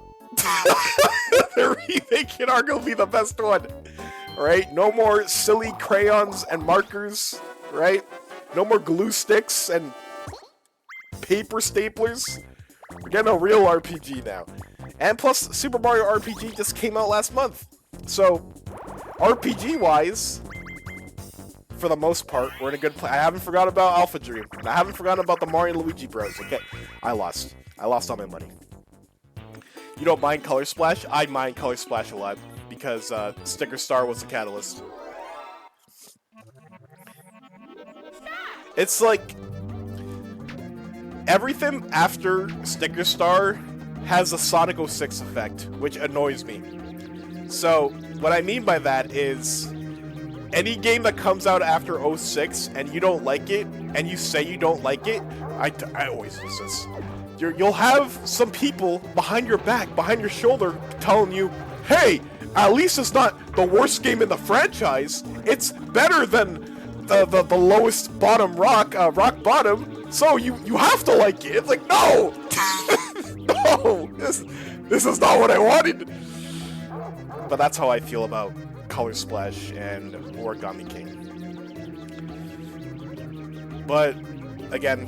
They're remaking arguably the best one. Right? No more silly crayons and markers, right? No more glue sticks and paper staplers. We're getting a real RPG now. And plus, Super Mario RPG just came out last month. So, RPG-wise, for the most part, we're in a good place. I haven't forgotten about Alpha Dream. And I haven't forgotten about the Mario and Luigi Bros. Okay, I lost. I lost all my money. You don't mind Color Splash? I mind Color Splash a lot, because Sticker Star was the catalyst. It's like, everything after Sticker Star has a Sonic 06 effect, which annoys me. So, what I mean by that is, any game that comes out after 06 and you don't like it, and you say you don't like it, I always use this. You'll have some people behind your back, behind your shoulder, telling you, hey, at least it's not the worst game in the franchise, it's better than the lowest bottom rock bottom, so you have to like it. It's like, no! No! This is not what I wanted! But that's how I feel about Color Splash and Origami King. But, again,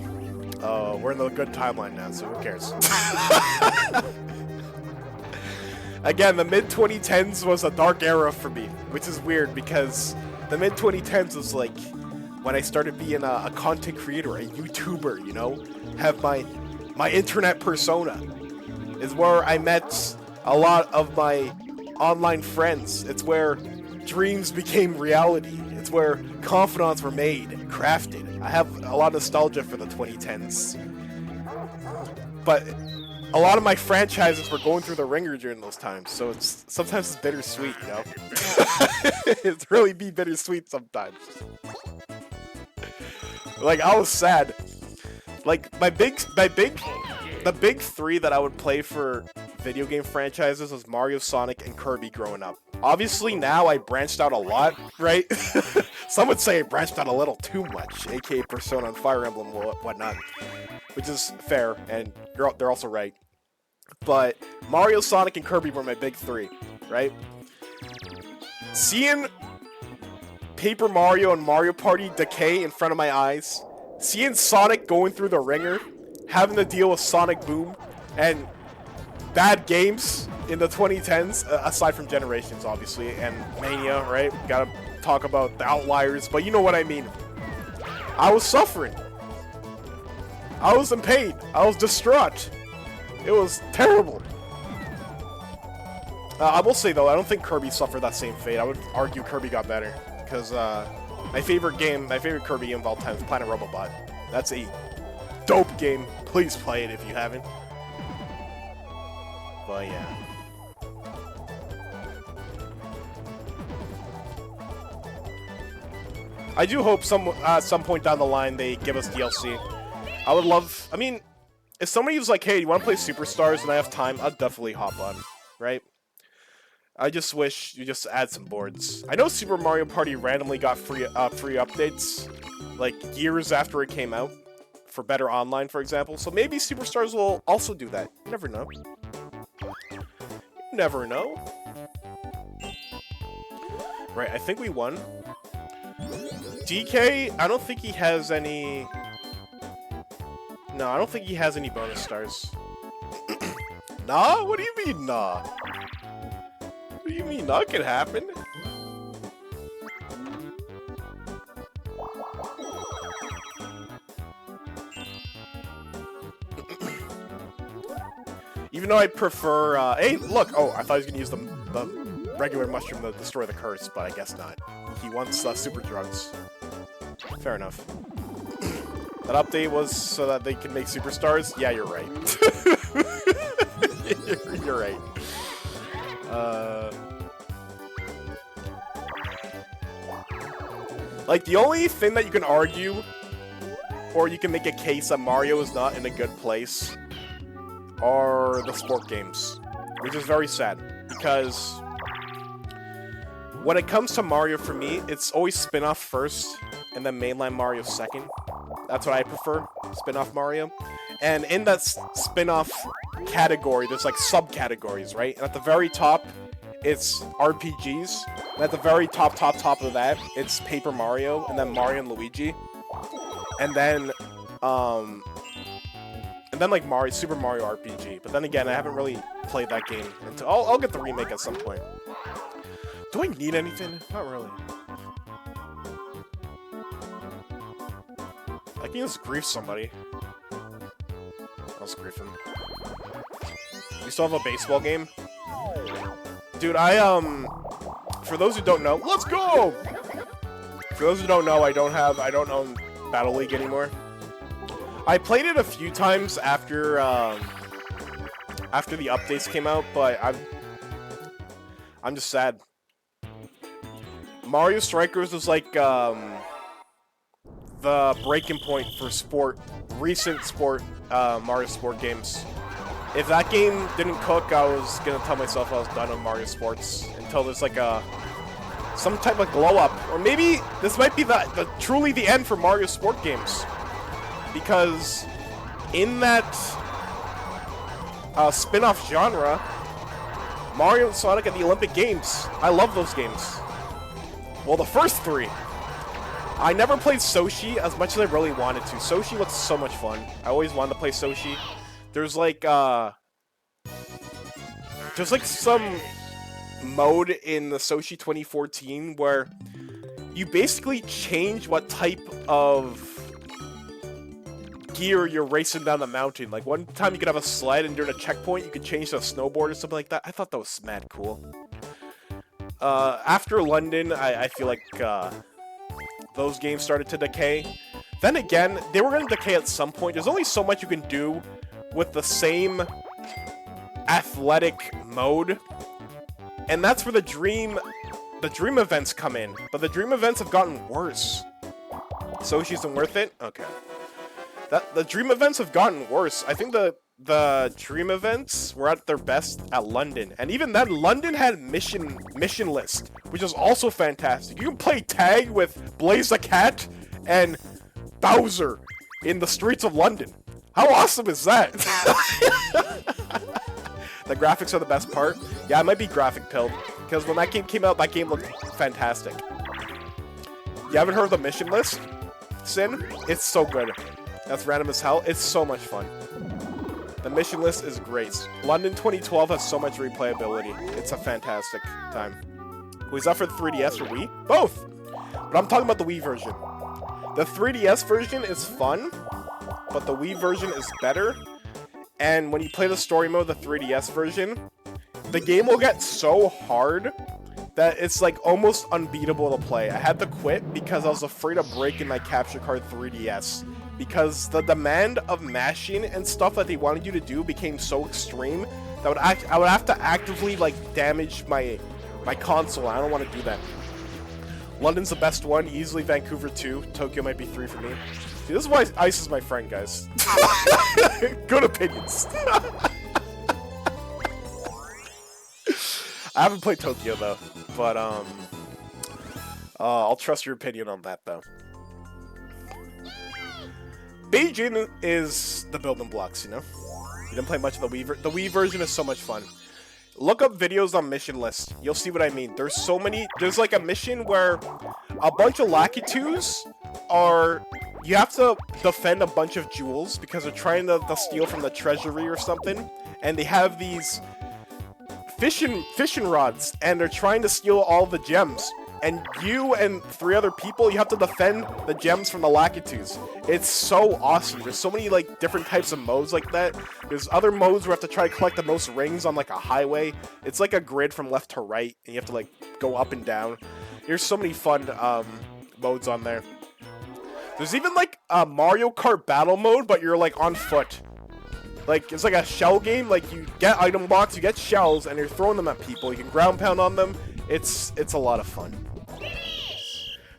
we're in the good timeline now, so who cares? Again, the mid-2010s was a dark era for me, which is weird because the mid-2010s was like when I started being a content creator, a YouTuber, you know? Have my internet persona. Is where I met a lot of my online friends. It's where dreams became reality. It's where confidants were made, crafted. I have a lot of nostalgia for the 2010s. But a lot of my franchises were going through the ringer during those times, so sometimes it's bittersweet, you know? It's really be bittersweet sometimes. Like, I was sad. Like, the big three that I would play for video game franchises was Mario, Sonic, and Kirby growing up. Obviously, now I branched out a lot, right? Some would say I branched out a little too much, aka Persona and Fire Emblem and whatnot. Which is fair, and they're also right. But Mario, Sonic, and Kirby were my big three, right? Seeing Paper Mario and Mario Party decay in front of my eyes, seeing Sonic going through the ringer, having to deal with Sonic Boom, and bad games in the 2010s, aside from Generations, obviously, and Mania, right? Gotta talk about the outliers, but you know what I mean. I was suffering. I was in pain. I was distraught. It was terrible. I will say, though, I don't think Kirby suffered that same fate. I would argue Kirby got better. Because my favorite Kirby game of all time is Planet Robobot. That's a dope game. Please play it if you haven't. But yeah. I do hope at some point down the line they give us DLC. I would love... I mean, if somebody was like, hey, you want to play Superstars and I have time, I'd definitely hop on, right? I just wish you just add some boards. I know Super Mario Party randomly got free updates, like years after it came out, for better online, for example. So maybe Superstars will also do that. You never know. You never know. Right, I think we won. DK, I don't think he has any... No, I don't think he has any bonus stars. Nah? What do you mean, nah? What do you mean, nah? Could happen? Even though I prefer, hey, look! Oh, I thought he was gonna use the regular mushroom to destroy the curse, but I guess not. He wants super drugs. Fair enough. That update was so that they can make superstars? Yeah, you're right. You're right. Like, the only thing that you can argue, or you can make a case that Mario is not in a good place, are the sport games. Which is very sad, because when it comes to Mario, for me, it's always spin-off first, and then mainline Mario second. That's what I prefer, spin-off Mario. And in that spin-off category, there's like subcategories, right? And at the very top, it's RPGs. And at the very top of that, it's Paper Mario, and then Mario and Luigi. And then like Mario, Super Mario RPG. But then again, I haven't really played that game until I'll get the remake at some point. Do I need anything? Not really. I can just grief somebody. I'll just grief him. We still have a baseball game? Dude, for those who don't know, let's go! For those who don't know, I don't own Battle League anymore. I played it a few times after the updates came out, but I'm just sad. Mario Strikers was like, the breaking point for recent Mario Sport games. If that game didn't cook, I was gonna tell myself I was done on Mario Sports until there's like some type of glow up, or maybe this might be truly the end for Mario Sport games, because in that spin-off genre, Mario and Sonic at the Olympic Games, I love those games. Well, the first three. I never played Soshi as much as I really wanted to. Soshi looks so much fun. I always wanted to play Soshi. There's like some mode in the Soshi 2014 where you basically change what type of gear you're racing down the mountain. Like, one time you could have a sled, and during a checkpoint you could change to a snowboard or something like that. I thought that was mad cool. After London, I feel like those games started to decay. Then again, they were going to decay at some point. There's only so much you can do with the same athletic mode. And that's where the dream events come in. But the dream events have gotten worse. Soshi isn't worth it? Okay. The dream events have gotten worse. I think the dream events were at their best at London. And even then, London had mission list, which is also fantastic. You can play tag with Blaze the Cat and Bowser in the streets of London. How awesome is that? The graphics are the best part. Yeah, I might be graphic pilled, because when that game came out, that game looked fantastic. You haven't heard of the mission list, Sin? It's so good. That's random as hell. It's so much fun. The mission list is great. London 2012 has so much replayability. It's a fantastic time. Was that for the 3DS or Wii? Both! But I'm talking about the Wii version. The 3DS version is fun, but the Wii version is better. And when you play the story mode, the 3DS version, the game will get so hard that it's like almost unbeatable to play. I had to quit because I was afraid of breaking my capture card 3DS. Because the demand of mashing and stuff that they wanted you to do became so extreme that I would have to actively like damage my console. I don't want to do that. London's the best one, easily Vancouver 2. Tokyo might be 3 for me. See, this is why Ice is my friend, guys. Good opinions. I haven't played Tokyo though, but I'll trust your opinion on that though. Beijing is the building blocks, you know? You didn't play much of the Wii. The Wii version is so much fun. Look up videos on mission lists. You'll see what I mean. There's so many. There's like a mission where a bunch of Lakitus are. You have to defend a bunch of jewels because they're trying to steal from the treasury or something. And they have these fishing rods, and they're trying to steal all the gems. And you and 3 other people, you have to defend the gems from the Lakitus. It's so awesome. There's so many like different types of modes like that. There's other modes where you have to try to collect the most rings on like a highway. It's like a grid from left to right, and you have to like go up and down. There's so many fun modes on there. There's even like a Mario Kart battle mode, but you're like on foot. Like, it's like a shell game. Like, you get item blocks, you get shells, and you're throwing them at people. You can ground pound on them. It's a lot of fun.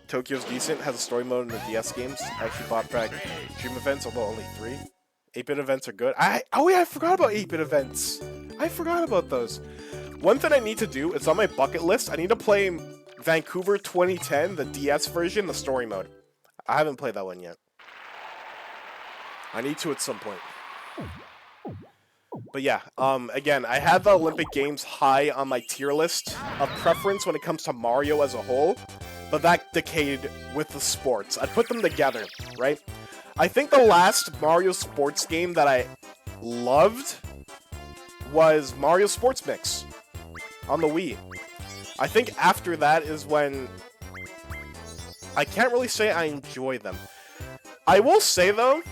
Tokyo's decent, has a story mode in the DS games. I actually bought back Dream Events, although only 3. 8-bit events are good. Oh yeah, I forgot about 8-bit events. I forgot about those. One thing I need to do, it's on my bucket list, I need to play Vancouver 2010, the DS version, the story mode. I haven't played that one yet. I need to at some point. But yeah, again, I had the Olympic Games high on my tier list of preference when it comes to Mario as a whole, but that decayed with the sports. I put them together, right? I think the last Mario sports game that I loved was Mario Sports Mix on the Wii. I think after that is when I can't really say I enjoy them. I will say though,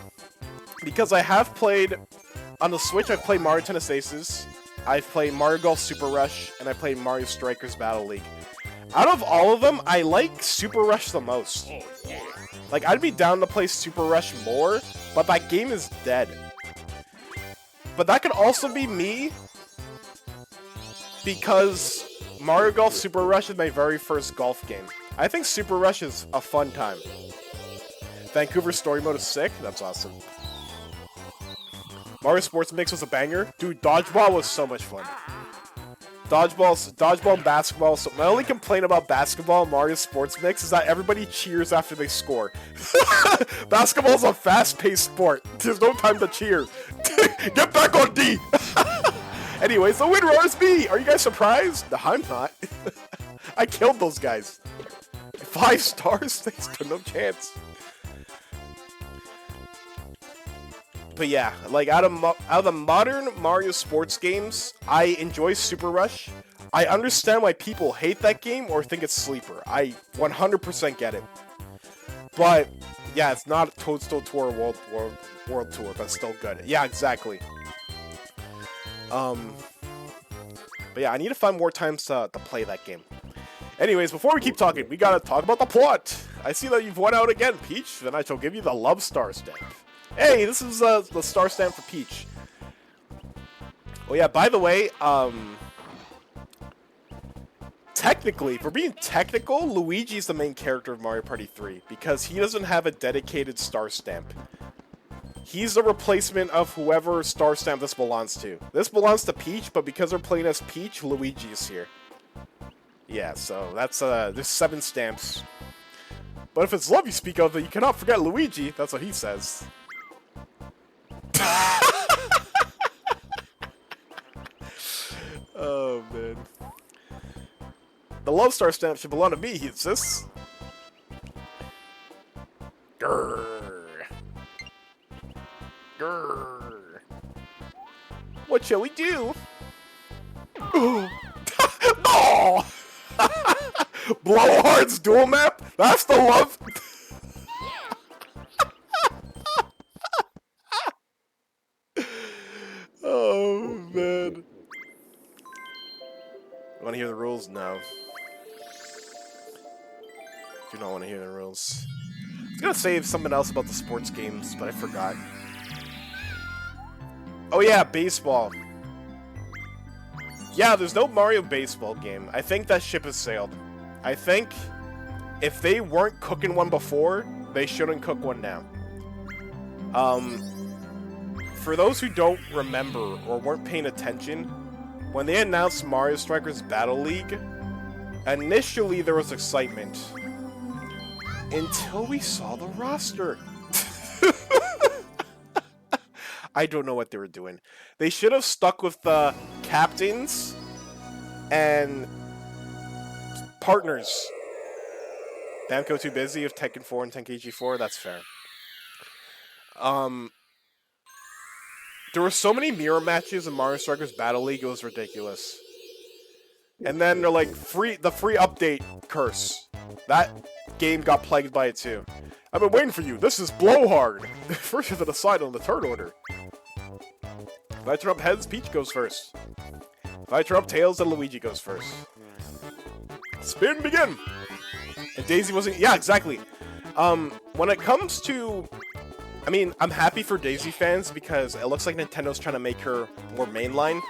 because I have played on the Switch, I've played Mario Tennis Aces, I've played Mario Golf Super Rush, and I played Mario Strikers Battle League. Out of all of them, I like Super Rush the most. Like, I'd be down to play Super Rush more, but that game is dead. But that could also be me, because Mario Golf Super Rush is my very first golf game. I think Super Rush is a fun time. Vancouver Story Mode is sick. That's awesome. Mario Sports Mix was a banger. Dude, Dodgeball was so much fun. Dodgeball and basketball. So my only complaint about basketball and Mario Sports Mix is that everybody cheers after they score. Basketball's a fast-paced sport. There's no time to cheer. Get back on D! Anyways, the winner is me! Are you guys surprised? No, I'm not. I killed those guys. 5 stars? They stood no chance. But yeah, like out of the modern Mario sports games, I enjoy Super Rush. I understand why people hate that game or think it's sleeper. I 100% get it. But yeah, it's not Toadstool Tour World Tour, but still good. Yeah, exactly. But yeah, I need to find more times to play that game. Anyways, before we keep talking, we gotta talk about the plot. I see that you've won out again, Peach. Then I shall give you the Love Star stamp. Hey, this is the star stamp for Peach. Oh yeah, by the way, technically, if we're being technical, Luigi's the main character of Mario Party 3 because he doesn't have a dedicated star stamp. He's the replacement of whoever star stamp this belongs to. This belongs to Peach, but because they're playing as Peach, Luigi is here. Yeah, so that's there's 7 stamps. But if it's love you speak of, then you cannot forget Luigi. That's what he says. Oh man. The Love Star stamp should belong to me, he insists. Grrr. Grrr. What shall we do? Oh! Blowhard's dual map? That's the love. Oh man. You want to hear the rules? No. Do not want to hear the rules. I was gonna say something else about the sports games, but I forgot. Oh yeah, baseball. Yeah, there's no Mario baseball game. I think that ship has sailed. I think if they weren't cooking one before, they shouldn't cook one now. For those who don't remember or weren't paying attention, when they announced Mario Strikers Battle League, initially there was excitement. Until we saw the roster. I don't know what they were doing. They should have stuck with the captains and partners. Namco too busy with Tekken 4 and Tekken KG4, that's fair. There were so many mirror matches in Mario Strikers Battle League, it was ridiculous. And then they're like, the free update curse. That game got plagued by it too. I've been waiting for you. This is Blowhard. First you have to decide on the turn order. If I turn up heads, Peach goes first. If I turn up tails, then Luigi goes first. Spin begin! And Daisy wasn't... Yeah, exactly. When it comes to... I mean, I'm happy for Daisy fans because it looks like Nintendo's trying to make her more mainline.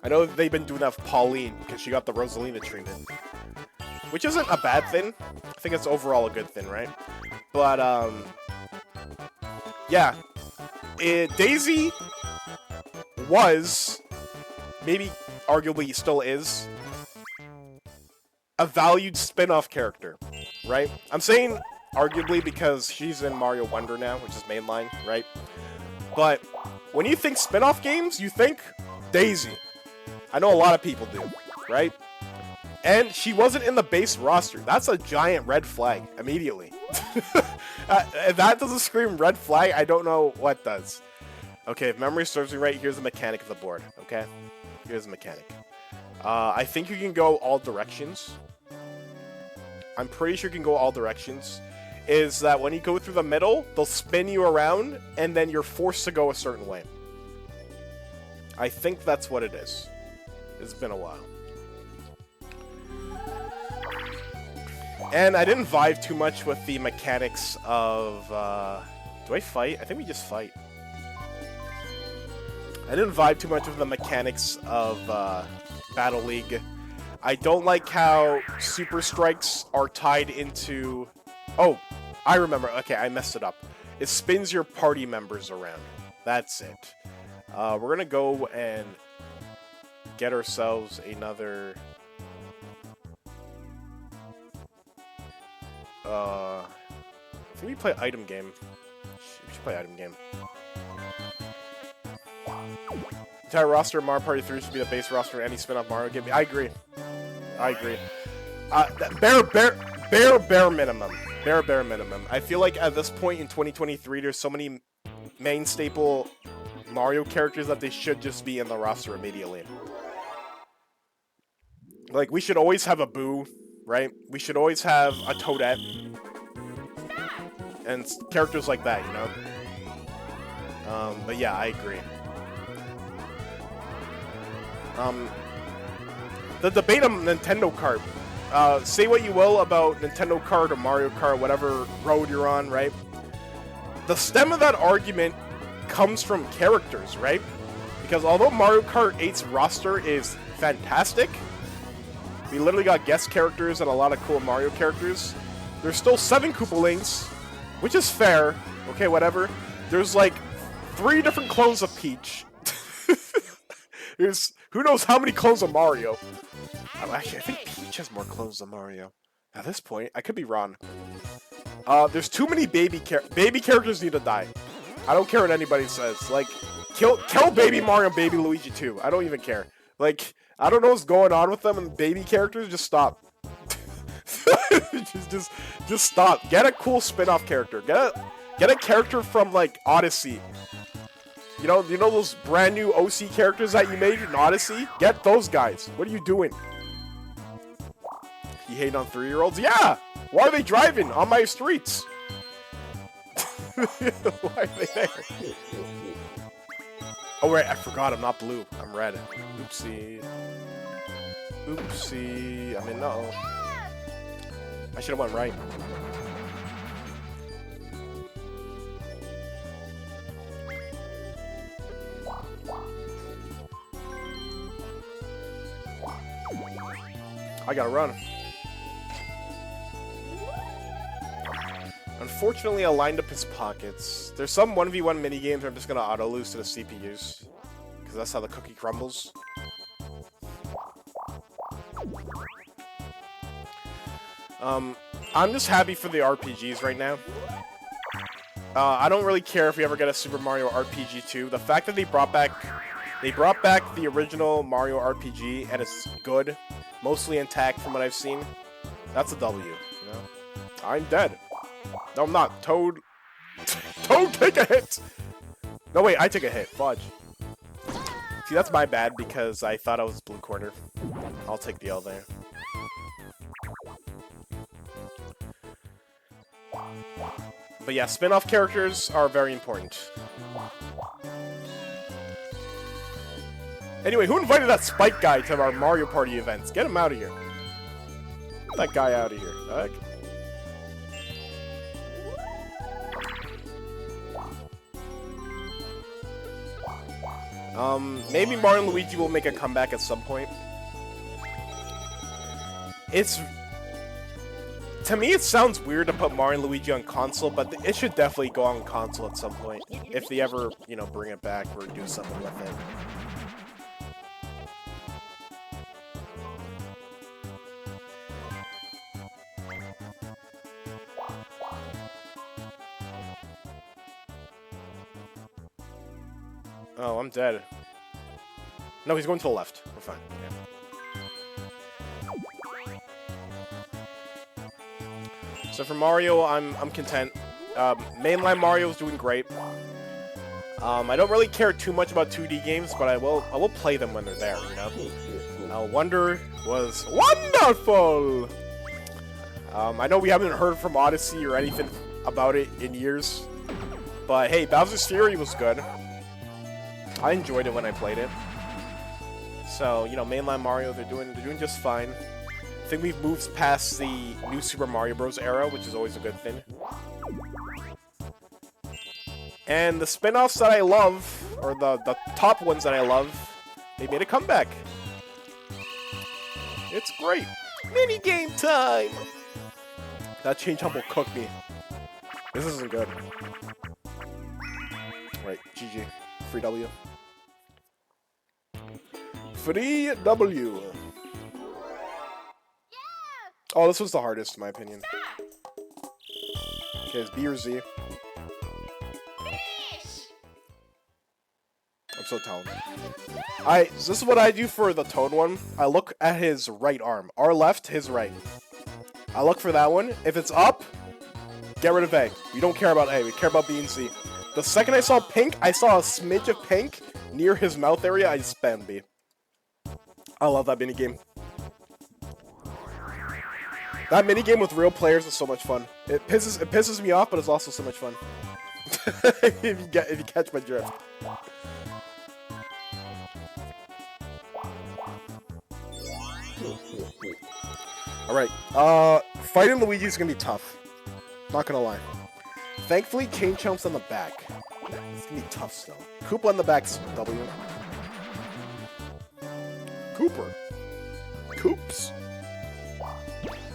I know they've been doing that with Pauline because she got the Rosalina treatment. Which isn't a bad thing. I think it's overall a good thing, right? But, yeah. Daisy was, maybe arguably still is, a valued spin-off character, right? I'm saying arguably because she's in Mario Wonder now, which is mainline, right? But when you think spin-off games, you think Daisy. I know a lot of people do, right? And she wasn't in the base roster. That's a giant red flag, immediately. If that doesn't scream red flag, I don't know what does. Okay, if memory serves me right, here's the mechanic of the board, okay? Here's the mechanic. I think you can go all directions. I'm pretty sure you can go all directions. Is that when you go through the middle, they'll spin you around, and then you're forced to go a certain way. I think that's what it is. It's been a while. And I didn't vibe too much with the mechanics of... do I fight? I think we just fight. I didn't vibe too much with the mechanics of Battle League. I don't like how Super Strikes are tied into... Oh, I remember. Okay, I messed it up. It spins your party members around. That's it. We're going to go and get ourselves another... I think we play item game. We should play item game. Entire roster of Mario Party 3 should be the base roster of any spin-off Mario game. I agree. I agree. Bare minimum. Bare minimum. I feel like at this point in 2023, there's so many main staple Mario characters that they should just be in the roster immediately. Like, we should always have a Boo, right? We should always have a Toadette. And characters like that, you know? But yeah, I agree. The debate on Nintendo Kart. Say what you will about Nintendo Kart or Mario Kart, whatever road you're on, right? The stem of that argument comes from characters, right? Because although Mario Kart 8's roster is fantastic, we literally got guest characters and a lot of cool Mario characters, there's still 7 Koopalings, which is fair. Okay, whatever. There's like 3 different clones of Peach. There's who knows how many clones of Mario. Actually, I think Peach has more clones than Mario. At this point, I could be wrong. There's too many baby characters need to die. I don't care what anybody says. Like, kill Baby Mario and Baby Luigi too. I don't even care. Like, I don't know what's going on with them and baby characters. Just stop. just stop. Get a cool spin-off character. Get a character from like Odyssey. You know those brand new OC characters that you made in Odyssey? Get those guys. What are you doing? You hating on 3-year-olds? Yeah! Why are they driving on my streets? Why are they there? Oh, right, I forgot. I'm not blue. I'm red. Oopsie. Oopsie. I mean, no. I should have went right. I gotta run. Unfortunately, I lined up his pockets. There's some 1v1 minigames where I'm just gonna auto-lose to the CPUs. Because that's how the cookie crumbles. I'm just happy for the RPGs right now. I don't really care if we ever get a Super Mario RPG 2. The fact that they brought back the original Mario RPG and it's good, mostly intact from what I've seen, that's a W, you know? I'm dead. No, I'm not. Toad. Toad, take a hit! No, wait, I took a hit. Fudge. See, that's my bad because I thought I was blue corner. I'll take the L there. But yeah, spin-off characters are very important. Anyway, who invited that Spike guy to our Mario Party events? Get him out of here. Get that guy out of here. Maybe Mario and Luigi will make a comeback at some point. To me, it sounds weird to put Mario and Luigi on console, but it should definitely go on console at some point. If they ever, you know, bring it back or do something with it. Oh, I'm dead. No, he's going to the left. We're fine. Yeah. So for Mario, I'm content. Mainline Mario is doing great. I don't really care too much about 2D games, but I will play them when they're there, you know? Wonder was wonderful! I know we haven't heard from Odyssey or anything about it in years, but hey, Bowser's Fury was good. I enjoyed it when I played it. So, you know, mainline Mario, they're doing just fine. I think we've moved past the new Super Mario Bros. Era, which is always a good thing. And the spin-offs that I love, or the top ones that I love, they made a comeback. It's great. Mini game time! That change hump will cook me. This isn't good. Right, GG. Free W. Free W. Oh, this was the hardest, in my opinion. Okay, it's B or Z. I'm so talented. So this is what I do for the Toad one. I look at his right arm. Our left, his right. I look for that one. If it's up, get rid of A. We don't care about A. We care about B and C. The second I saw pink, I saw a smidge of pink near his mouth area. I spammed B. I love that minigame. That minigame with real players is so much fun. It pisses me off, but it's also so much fun. if you catch my drift. Alright, fighting Luigi is gonna be tough. Not gonna lie. Thankfully, Chain Chomp's on the back. It's gonna be tough still. Koopa on the back's W. Cooper. Coops.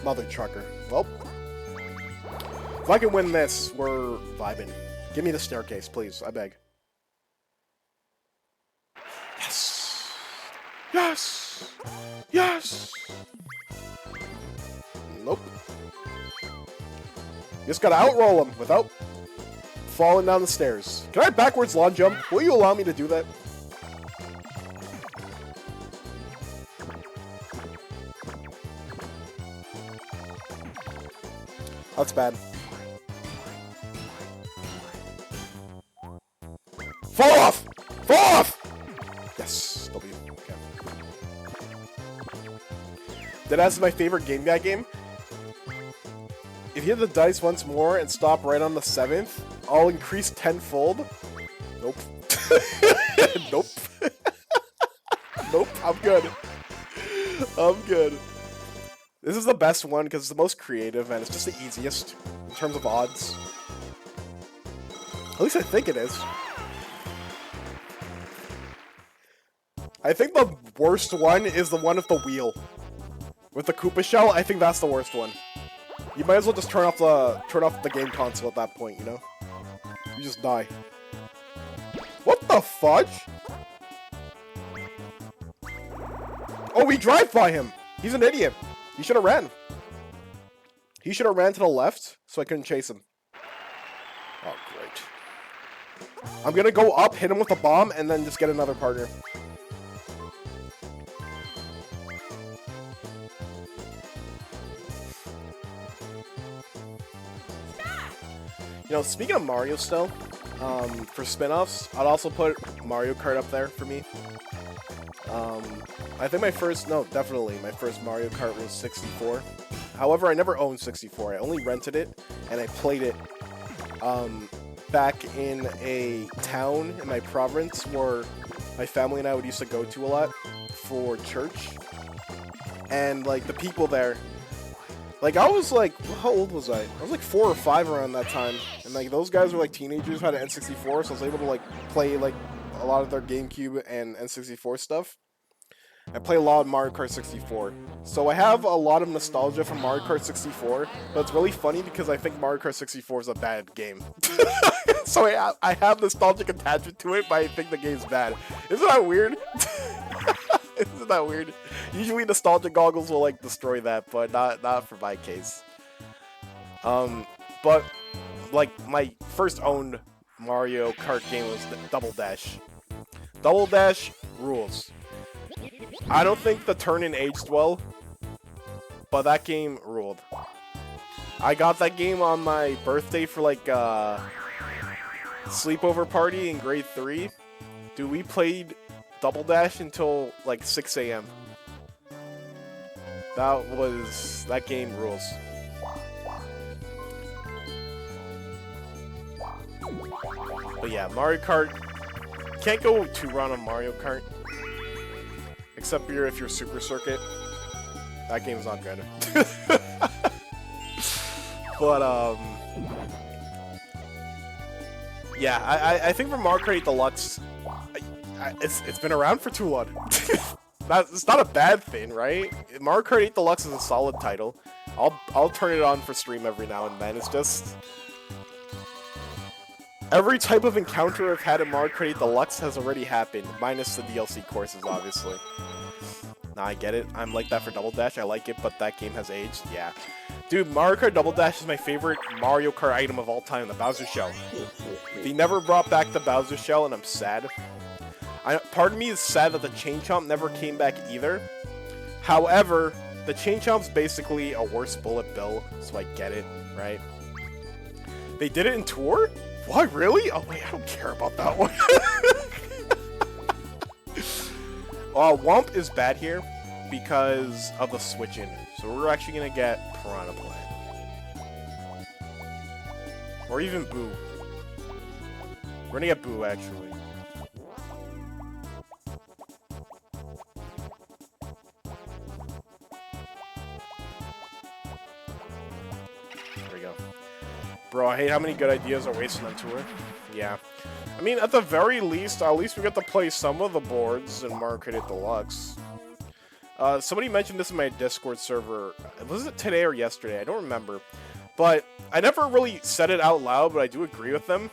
Mother trucker. Well, if I can win this, we're vibing. Give me the staircase, please. I beg. Yes! Yes! Yes! Nope. Just gotta outroll him without falling down the stairs. Can I backwards lawn jump? Will you allow me to do that? That's bad. Fall off! Fall off! Yes, W. Okay. That's my favorite Game Guy game. If you hit the dice once more and stop right on the 7th, I'll increase tenfold. Nope. Nope. Nope, I'm good. I'm good. This is the best one because it's the most creative and it's just the easiest in terms of odds. At least I think it is. I think the worst one is the one with the wheel. With the Koopa shell, I think that's the worst one. You might as well just turn off the game console at that point, you know? You just die. What the fudge? Oh, we drive by him! He's an idiot. He should have ran. He should have ran to the left so I couldn't chase him. Oh, great. I'm gonna go up, hit him with a bomb, and then just get another partner. You know, speaking of Mario still, for spin-offs, I'd also put Mario Kart up there for me. I think my first Mario Kart was 64. However, I never owned 64. I only rented it, and I played it back in a town in my province where my family and I would used to go to a lot for church. And, like, the people there, like, I was, like, how old was I? I was, like, 4 or 5 around that time. And, like, those guys were, like, teenagers who had an N64, so I was able to, like, play, like, a lot of their GameCube and N64 stuff. I play a lot of Mario Kart 64. So I have a lot of nostalgia from Mario Kart 64, but it's really funny because I think Mario Kart 64 is a bad game. So I have nostalgic attachment to it, but I think the game's bad. Isn't that weird? Isn't that weird? Usually nostalgia goggles will like destroy that, but not for my case. But like my first owned Mario Kart game was Double Dash. Double Dash rules. I don't think the turn-in aged well, but that game ruled. I got that game on my birthday for like a sleepover party in grade 3. Dude, we played Double Dash until like 6 AM. That game rules. But yeah, Mario Kart, can't go too wrong on Mario Kart. Except if you're Super Circuit. That game's not good. But, yeah, I think for Mario Kart 8 Deluxe, it's been around for too long. It's not a bad thing, right? Mario Kart 8 Deluxe is a solid title. I'll turn it on for stream every now and then. It's just every type of encounter I've had in Mario Kart 8 Deluxe has already happened, minus the DLC courses, obviously. Nah, I get it. I'm like that for Double Dash. I like it, but that game has aged. Yeah. Dude, Mario Kart Double Dash is my favorite Mario Kart item of all time, the Bowser Shell. They never brought back the Bowser Shell, and I'm sad. Part of me is sad that the Chain Chomp never came back either. However, the Chain Chomp's basically a worse bullet bill, so I get it, right? They did it in Tour? What, really? Oh, wait, I don't care about that one. Womp is bad here because of the switch-in. So we're actually going to get Piranha Plant. Or even Boo. We're going to get Boo, actually. There we go. Bro, I hate how many good ideas are wasted on Tour. Yeah. I mean, at the very least, we get to play some of the boards in Mario Kart 8 Deluxe. Somebody mentioned this in my Discord server. Was it today or yesterday? I don't remember. But I never really said it out loud, but I do agree with them.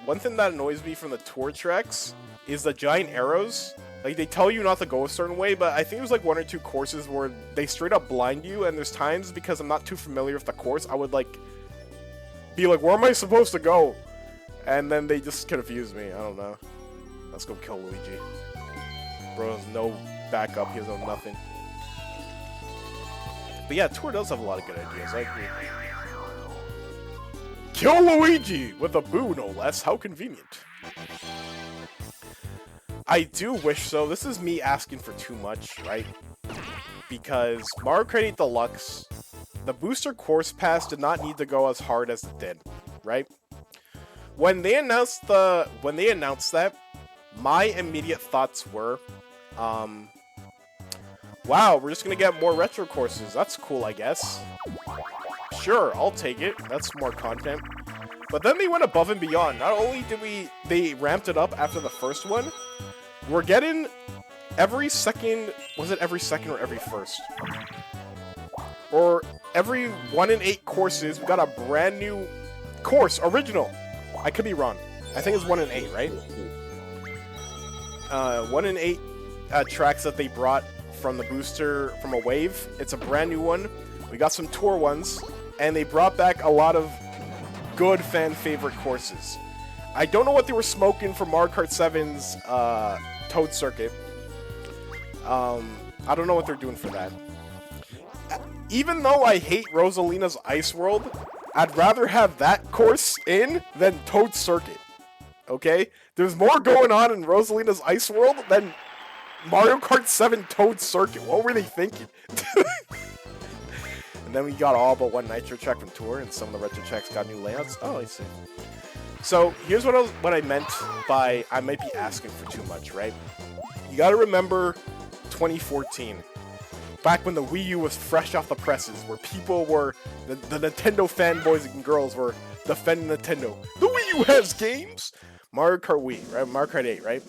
One thing that annoys me from the Tour tracks is the giant arrows. Like, they tell you not to go a certain way, but I think there's like 1 or 2 courses where they straight up blind you, and there's times, because I'm not too familiar with the course, I would like be like, where am I supposed to go? And then they just confuse me. I don't know. Let's go kill Luigi. Bro has no backup. He has no nothing. But yeah, Tour does have a lot of good ideas. I agree. Kill Luigi with a Boo, no less. How convenient. I do wish so. This is me asking for too much, right? Because Mario Kart 8 Deluxe, the booster course pass did not need to go as hard as it did, right? When they announced that, my immediate thoughts were Wow, we're just gonna get more retro courses. That's cool, I guess. Sure, I'll take it. That's more content. But then they went above and beyond. Not only did they ramped it up after the first one, we're getting every second, was it every second or every first? Or every 1 in 8 courses, we got a brand new course, original. I could be wrong. I think it's 1 in 8, right? 1 in 8 tracks that they brought from the booster, from a wave. It's a brand new one. We got some tour ones, and they brought back a lot of good fan favorite courses. I don't know what they were smoking for Mario Kart 7's Toad Circuit. I don't know what they're doing for that. Even though I hate Rosalina's Ice World, I'd rather have that course in than Toad Circuit. Okay? There's more going on in Rosalina's Ice World than Mario Kart 7 Toad Circuit. What were they thinking? And then we got all but one Nitro track from Tour, and some of the retro tracks got new layouts. Oh, I see. So here's what I meant by I might be asking for too much, right? You gotta remember 2014. Back when the Wii U was fresh off the presses, where people were, the Nintendo fanboys and girls were defending Nintendo. The Wii U has games! Mario Kart Wii, right? Mario Kart 8, right?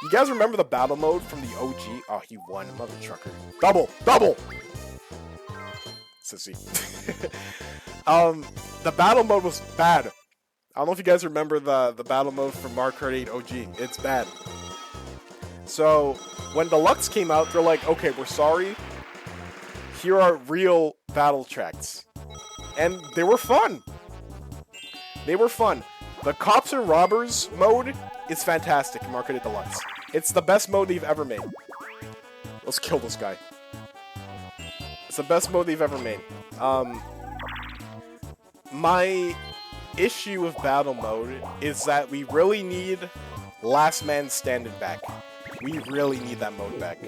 You guys remember the battle mode from the OG? Oh, he won, mother trucker. Double! Double! Sissy. The battle mode was bad. I don't know if you guys remember the battle mode from Mario Kart 8 OG. It's bad. So, when Deluxe came out, they're like, okay, we're sorry. Here are real battle tracks. And they were fun. They were fun. The Cops and Robbers mode is fantastic in Mario Kart 8 Deluxe. It's the best mode they've ever made. Let's kill this guy. It's the best mode they've ever made. My issue with battle mode is that we really need Last Man Standing back. We really need that mode back.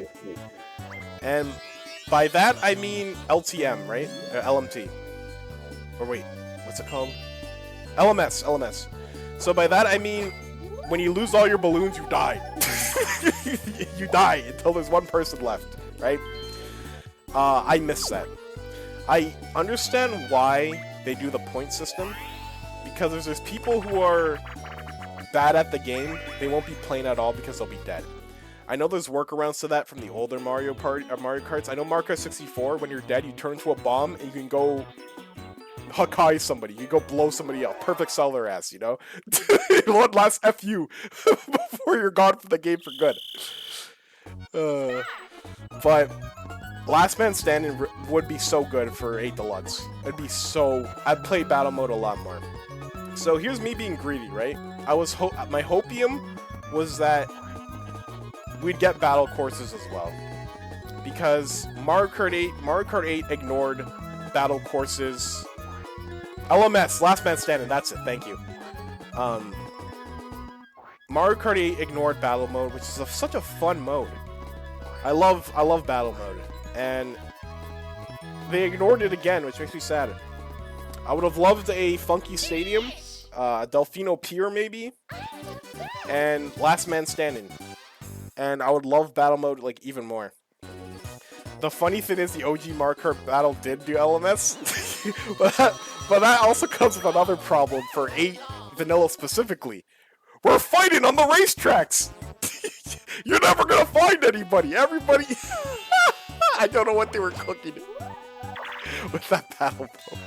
And by that, I mean LTM, right? LMT. Or wait, what's it called? LMS, LMS. So by that, I mean, when you lose all your balloons, you die. You die until there's one person left, right? I miss that. I understand why they do the point system, because there's people who are bad at the game, they won't be playing at all because they'll be dead. I know there's workarounds to that from the older Mario Karts. I know Mario Kart 64, when you're dead, you turn into a bomb and you can go Hakai somebody. You can go blow somebody up. Perfect sell their ass, you know? One last FU before you're gone from the game for good. But Last Man Standing would be so good for 8 Deluxe. It'd be so... I'd play battle mode a lot more. So here's me being greedy, right? My hopium was that we'd get battle courses as well. Because Mario Kart 8 ignored battle courses. LMS, Last Man Standing, that's it, thank you. Mario Kart 8 ignored battle mode, which is such a fun mode. I love battle mode. And they ignored it again, which makes me sad. I would have loved a Funky Stadium, Delfino Pier maybe, and Last Man Standing. And I would love battle mode like even more. The funny thing is the OG Mario Kart battle did do LMS, but that also comes with another problem for 8 vanilla specifically. We're fighting on the racetracks. You're never gonna find anybody. Everybody. I don't know what they were cooking with that battle mode.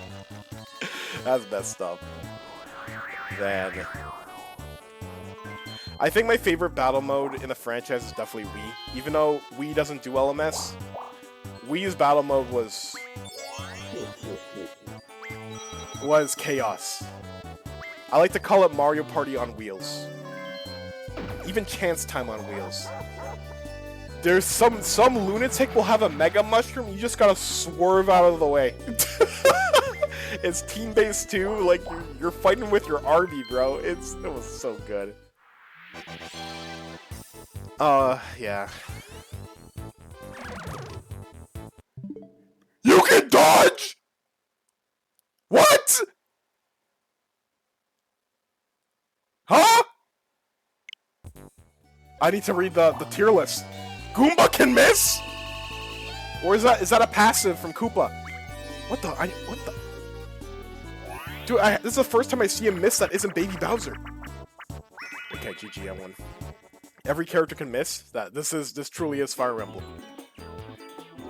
That's messed up. Man. I think my favorite battle mode in the franchise is definitely Wii. Even though Wii doesn't do LMS, Wii's battle mode was chaos. I like to call it Mario Party on wheels. Even Chance Time on wheels. There's some lunatic will have a Mega Mushroom, you just gotta swerve out of the way. It's team-based too, like you're fighting with your RB, bro. It was so good. Yeah. You can dodge! What? Huh? I need to read the tier list. Goomba can miss? Or is that a passive from Koopa? What the? What the? Dude, this is the first time I see him miss that isn't Baby Bowser. Okay, GG, I won. Every character can miss. This truly is Fire Emblem.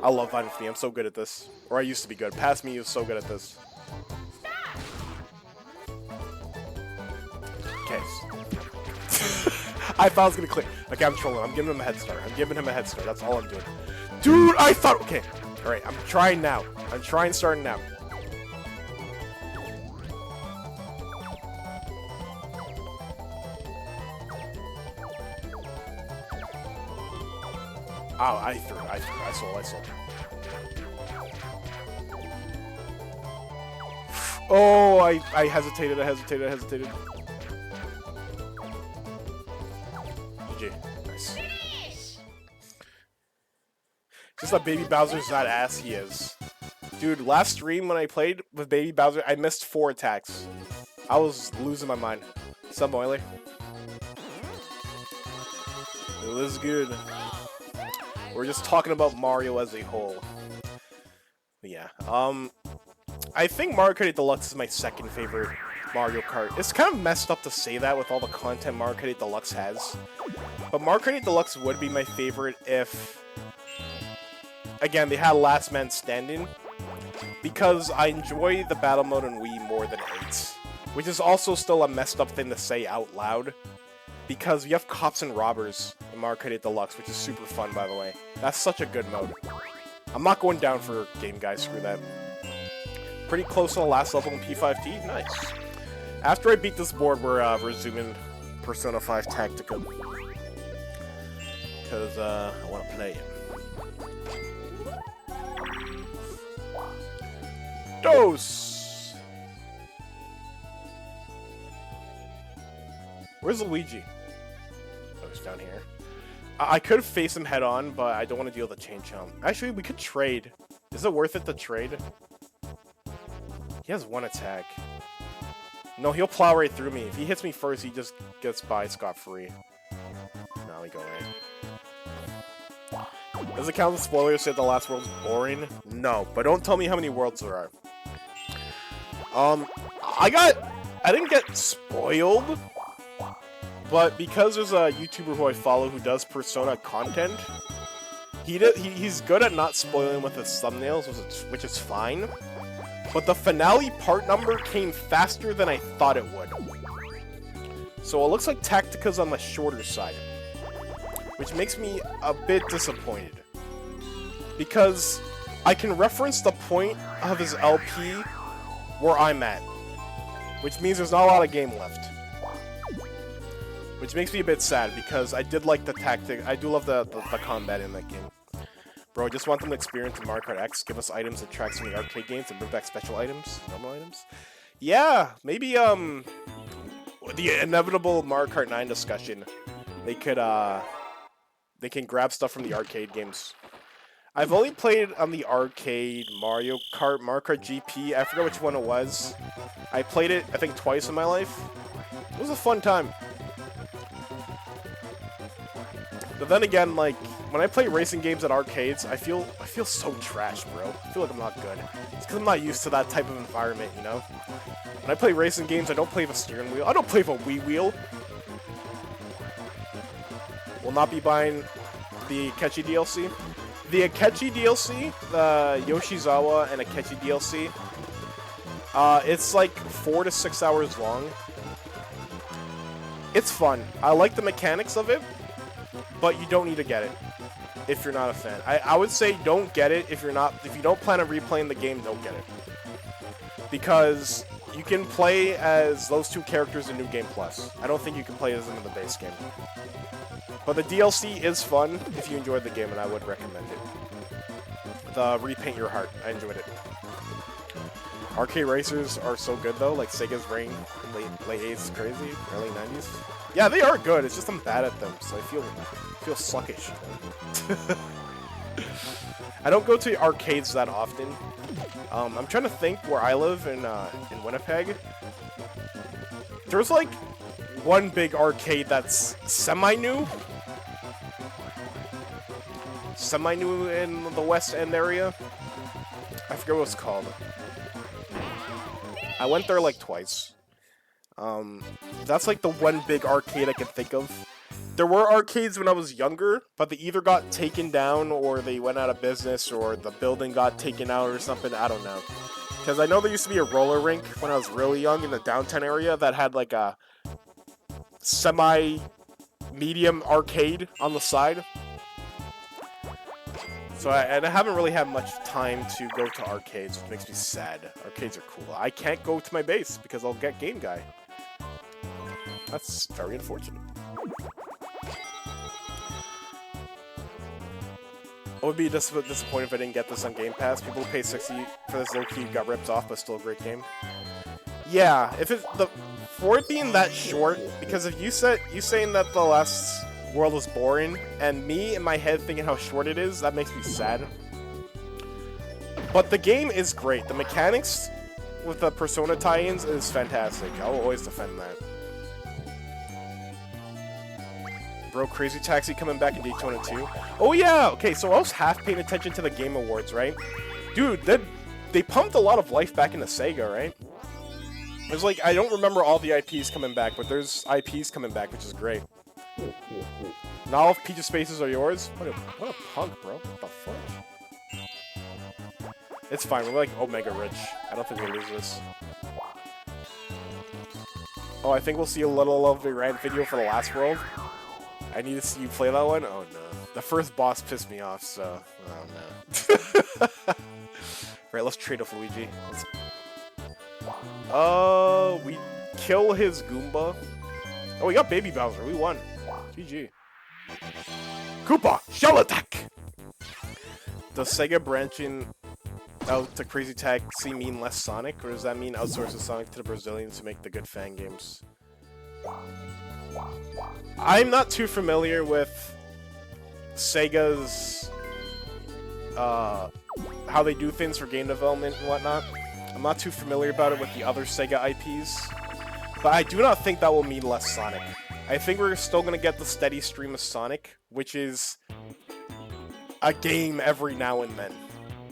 I love Vine with Me. I'm so good at this. Or I used to be good. Past me was so good at this. Okay. I thought I was gonna click. Okay, I'm trolling. I'm giving him a head start. That's all I'm doing. Dude, I thought. Okay. Alright, I'm trying now. I'm trying starting now. Oh, I threw it. I sold. Oh, I hesitated. GG. Nice. Just that Baby Bowser's that ass he is. Dude, last stream when I played with Baby Bowser, I missed 4 attacks. I was losing my mind. Sup, Oily? It was good. We're just talking about Mario as a whole. Yeah. I think Mario Kart 8 Deluxe is my second favorite Mario Kart. It's kind of messed up to say that with all the content Mario Kart 8 Deluxe has. But Mario Kart 8 Deluxe would be my favorite if, again, they had Last Man Standing. Because I enjoy the battle mode in Wii more than 8's. Which is also still a messed up thing to say out loud. Because you have cops and robbers in Mario Kart 8 Deluxe, which is super fun, by the way. That's such a good mode. I'm not going down for game, guys. Screw that. Pretty close to the last level in P5T. Nice. After I beat this board, we're resuming Persona 5 Tactica. Because I want to play it. Dose! Where's Luigi? Oh, he's down here. I could face him head on, but I don't want to deal with the chain chomp. Actually, we could trade. Is it worth it to trade? He has 1 attack. No, he'll plow right through me. If he hits me first, he just gets by scot-free. Now we go right. Does it count as spoilers say the last world's boring? No, but don't tell me how many worlds there are. I didn't get spoiled. But because there's a YouTuber who I follow who does Persona content, he's good at not spoiling with his thumbnails, which is fine. But the finale part number came faster than I thought it would. So it looks like Tactica's on the shorter side, which makes me a bit disappointed. Because I can reference the point of his LP where I'm at, which means there's not a lot of game left. Which makes me a bit sad, because I did like the tactic. I do love the combat in that game. Bro, I just want them to experience the Mario Kart X, give us items that tracks from the arcade games, and bring back special items, normal items. Yeah, maybe, the inevitable Mario Kart 9 discussion. They can grab stuff from the arcade games. I've only played on the arcade Mario Kart GP, I forget which one it was. I played it, I think, twice in my life. It was a fun time. But then again, like, when I play racing games at arcades, I feel so trash, bro. I feel like I'm not good. It's because I'm not used to that type of environment, you know? When I play racing games, I don't play with a steering wheel. I don't play with a Wii wheel. Will not be buying the Akechi DLC. The Akechi DLC, the Yoshizawa and Akechi DLC, it's like 4 to 6 hours long. It's fun. I like the mechanics of it. But you don't need to get it if you're not a fan. I would say don't get it if you don't plan on replaying the game, don't get it. Because you can play as those 2 characters in New Game Plus. I don't think you can play as them in the base game. But the DLC is fun if you enjoyed the game, and I would recommend it. The Repaint Your Heart, I enjoyed it. Arcade racers are so good though, like Sega's Reign, late 80s is crazy, early 90s. Yeah, they are good, it's just I'm bad at them, so I feel suckish. I don't go to arcades that often. I'm trying to think where I live in Winnipeg. There's like one big arcade that's semi-new. semi-new in the West End area. I forget what it's called. I went there like twice. That's like the one big arcade I can think of. There were arcades when I was younger, but they either got taken down or they went out of business or the building got taken out or something. I don't know. Because I know there used to be a roller rink when I was really young in the downtown area that had like a semi-medium arcade on the side. So I haven't really had much time to go to arcades, which makes me sad. Arcades are cool. I can't go to my base because I'll get Game Guy. That's very unfortunate. I would be disappointed if I didn't get this on Game Pass. People who pay $60 for this low-key got ripped off, but still a great game. Yeah, if it for it being that short, because if you saying that the last world is boring, and me in my head thinking how short it is, that makes me sad. But the game is great. The mechanics with the Persona tie-ins is fantastic. I will always defend that. Bro, Crazy Taxi coming back in Daytona 2. Oh yeah, okay, so I was half paying attention to the Game Awards, right? Dude, they pumped a lot of life back into Sega, right? There's like, I don't remember all the IPs coming back, but there's IPs coming back, which is great. Not all of Peach's Spaces are yours? What a punk, bro. What the fuck? It's fine, we're like Omega Rich. I don't think we'll lose this. Oh, I think we'll see a little of the rant video for the last world. I need to see you play that one? Oh no. The first boss pissed me off, so... Oh no. Right, let's trade off Luigi. We kill his Goomba. Oh, we got Baby Bowser. We won. GG. Koopa! Shell attack! Does Sega branching out to Crazy Taxi mean less Sonic? Or does that mean outsourcing Sonic to the Brazilians to make the good fan games? I'm not too familiar with Sega's how they do things for game development and whatnot. I'm not too familiar about it with the other Sega IPs, but I do not think that will mean less Sonic. I think we're still going to get the steady stream of Sonic, which is a game every now and then.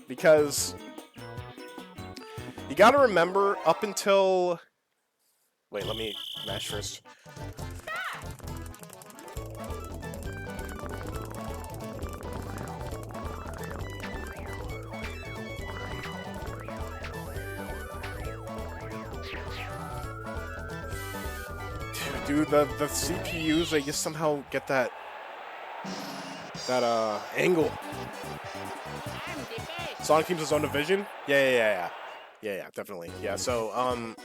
Because you gotta remember, up until... Wait, let me mash first. Dude, the CPUs, they just somehow get that angle. Sonic keeps his own division? Yeah, definitely. Yeah, so,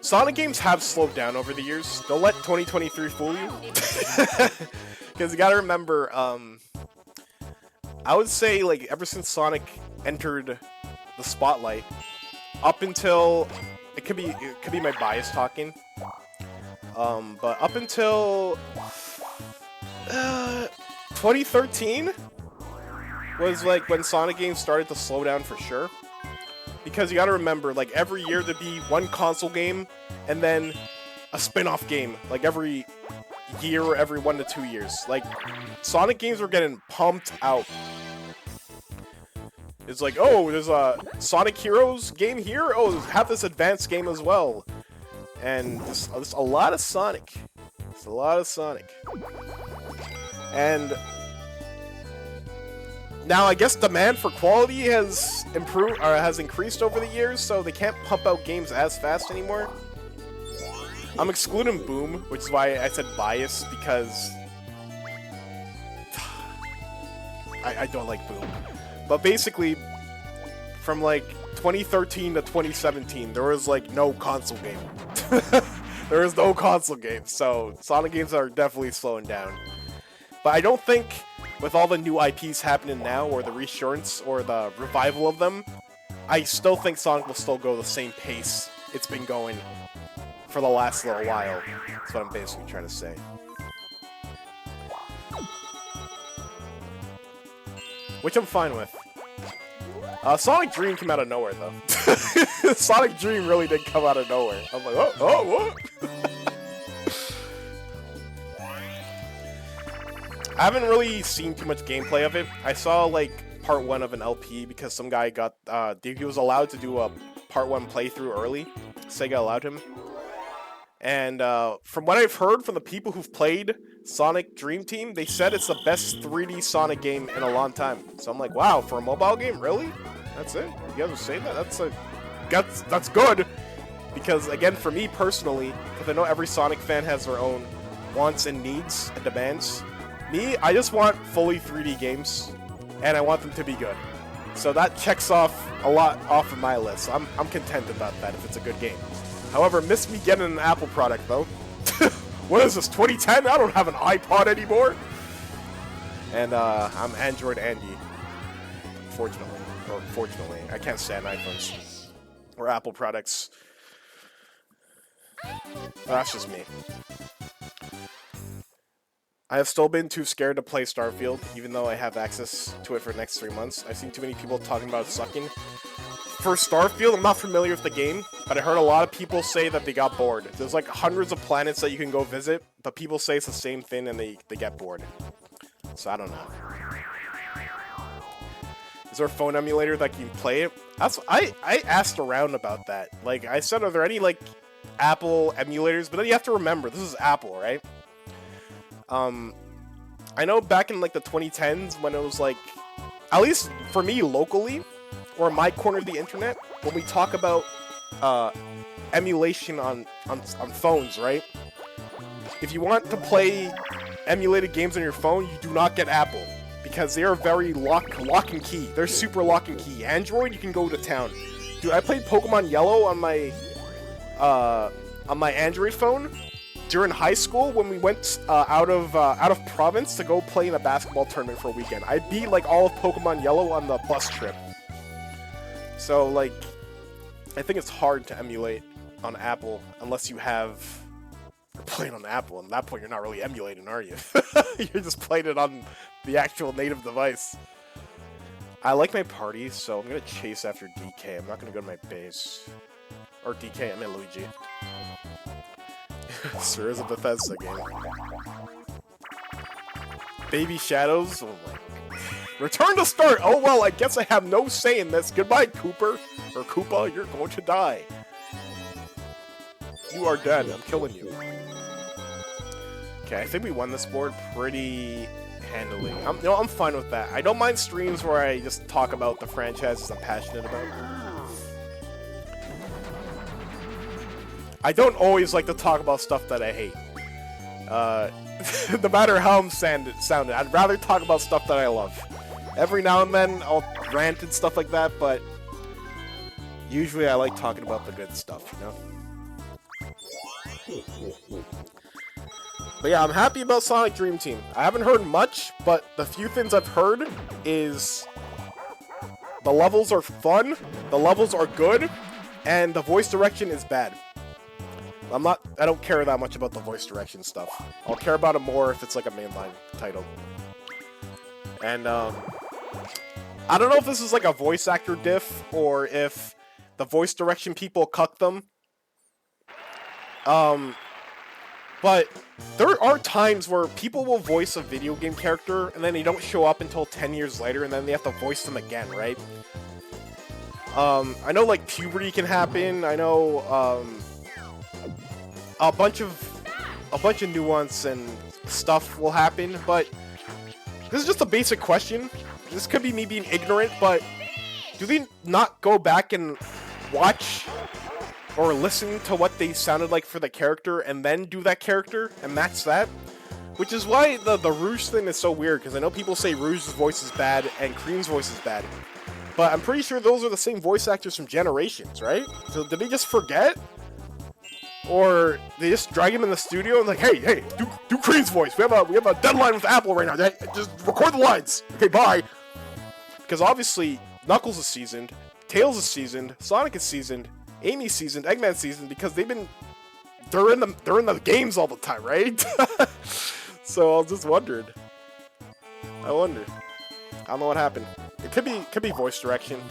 Sonic games have slowed down over the years. Don't let 2023 fool you. Because you gotta remember, I would say, like, ever since Sonic entered the spotlight, up until... It could be my bias talking. But up until 2013 was like when Sonic games started to slow down for sure. Because you gotta remember, like every year there'd be one console game and then a spin-off game, like every year or every 1 to 2 years. Like Sonic games were getting pumped out. It's like, oh, there's a Sonic Heroes game here? Oh, have this advanced game as well. And there's a lot of Sonic. It's a lot of Sonic. And now I guess demand for quality has improved or has increased over the years, so they can't pump out games as fast anymore. I'm excluding Boom, which is why I said bias, because I don't like Boom. But basically, from like 2013 to 2017, there was like no console game. There was no console games, so Sonic games are definitely slowing down. But I don't think, with all the new IPs happening now, or the reassurance, or the revival of them, I still think Sonic will still go the same pace it's been going for the last little while. That's what I'm basically trying to say. Which I'm fine with. Sonic Dream came out of nowhere, though. Sonic Dream really did come out of nowhere. I'm like, what? I haven't really seen too much gameplay of it. I saw like part 1 of an LP because some guy got he was allowed to do a part 1 playthrough early. Sega allowed him. And from what I've heard from the people who've played Sonic Dream Team, they said it's the best 3D Sonic game in a long time. So I'm like, wow, for a mobile game, really? That's it? You guys are saying that? That's good. Because again, for me personally, because I know every Sonic fan has their own wants and needs and demands. Me, I just want fully 3D games, and I want them to be good. So that checks off a lot off of my list. I'm content about that if it's a good game. However, miss me getting an Apple product, though. What is this, 2010? I don't have an iPod anymore. And I'm Android Andy. Fortunately. Or fortunately. I can't stand iPhones. Or Apple products. That's just me. I have still been too scared to play Starfield, even though I have access to it for the next 3 months. I've seen too many people talking about it sucking. For Starfield, I'm not familiar with the game, but I heard a lot of people say that they got bored. There's like hundreds of planets that you can go visit, but people say it's the same thing and they get bored. So I don't know. Is there a phone emulator that can play it? I asked around about that. Like, I said, are there any like Apple emulators? But then you have to remember, this is Apple, right? I know back in like the 2010s when it was like, at least for me locally, or my corner of the internet, when we talk about emulation on phones, right? If you want to play emulated games on your phone, you do not get Apple, because they are very lock and key. They're super lock and key. Android, you can go to town. Dude, I played Pokemon Yellow on my Android phone during high school when we went out of province to go play in a basketball tournament for a weekend. I beat like all of Pokemon Yellow on the bus trip. So like, I think it's hard to emulate on Apple unless you're playing on Apple. And at that point, you're not really emulating, are you? You're just playing it on the actual native device. I like my party, so I'm gonna chase after DK. I'm not gonna go to my base. Or DK, I mean Luigi. Sure is a Bethesda game. Baby Shadows? Oh my. Return to start! Oh well, I guess I have no say in this. Goodbye, Cooper. Or Koopa, you're going to die. You are dead. I'm killing you. Okay, I think we won this board pretty handily. I'm fine with that. I don't mind streams where I just talk about the franchises I'm passionate about. I don't always like to talk about stuff that I hate. No matter how I'm sounded, I'd rather talk about stuff that I love. Every now and then, I'll rant and stuff like that, but usually I like talking about the good stuff, you know? But yeah, I'm happy about Sonic Dream Team. I haven't heard much, but the few things I've heard is the levels are fun, the levels are good, and the voice direction is bad. I don't care that much about the voice direction stuff. I'll care about it more if it's like a mainline title. And, I don't know if this is like a voice actor diff, or if the voice direction people cuck them. But there are times where people will voice a video game character, and then they don't show up until 10 years later, and then they have to voice them again, right? I know, like, puberty can happen. I know, a bunch of nuance and stuff will happen, but this is just a basic question. This could be me being ignorant, but do they not go back and watch or listen to what they sounded like for the character and then do that character and match that? Which is why the Rouge thing is so weird, because I know people say Rouge's voice is bad and Cream's voice is bad, but I'm pretty sure those are the same voice actors from Generations, right? So did they just forget? Or they just drag him in the studio and like, hey, do Cream's voice. We have a deadline with Apple right now. Just record the lines. Okay, bye. Because obviously Knuckles is seasoned, Tails is seasoned, Sonic is seasoned, Amy's seasoned, Eggman's seasoned, because they're in the games all the time, right? So I just wondered. I wonder. I don't know what happened. It could be voice direction.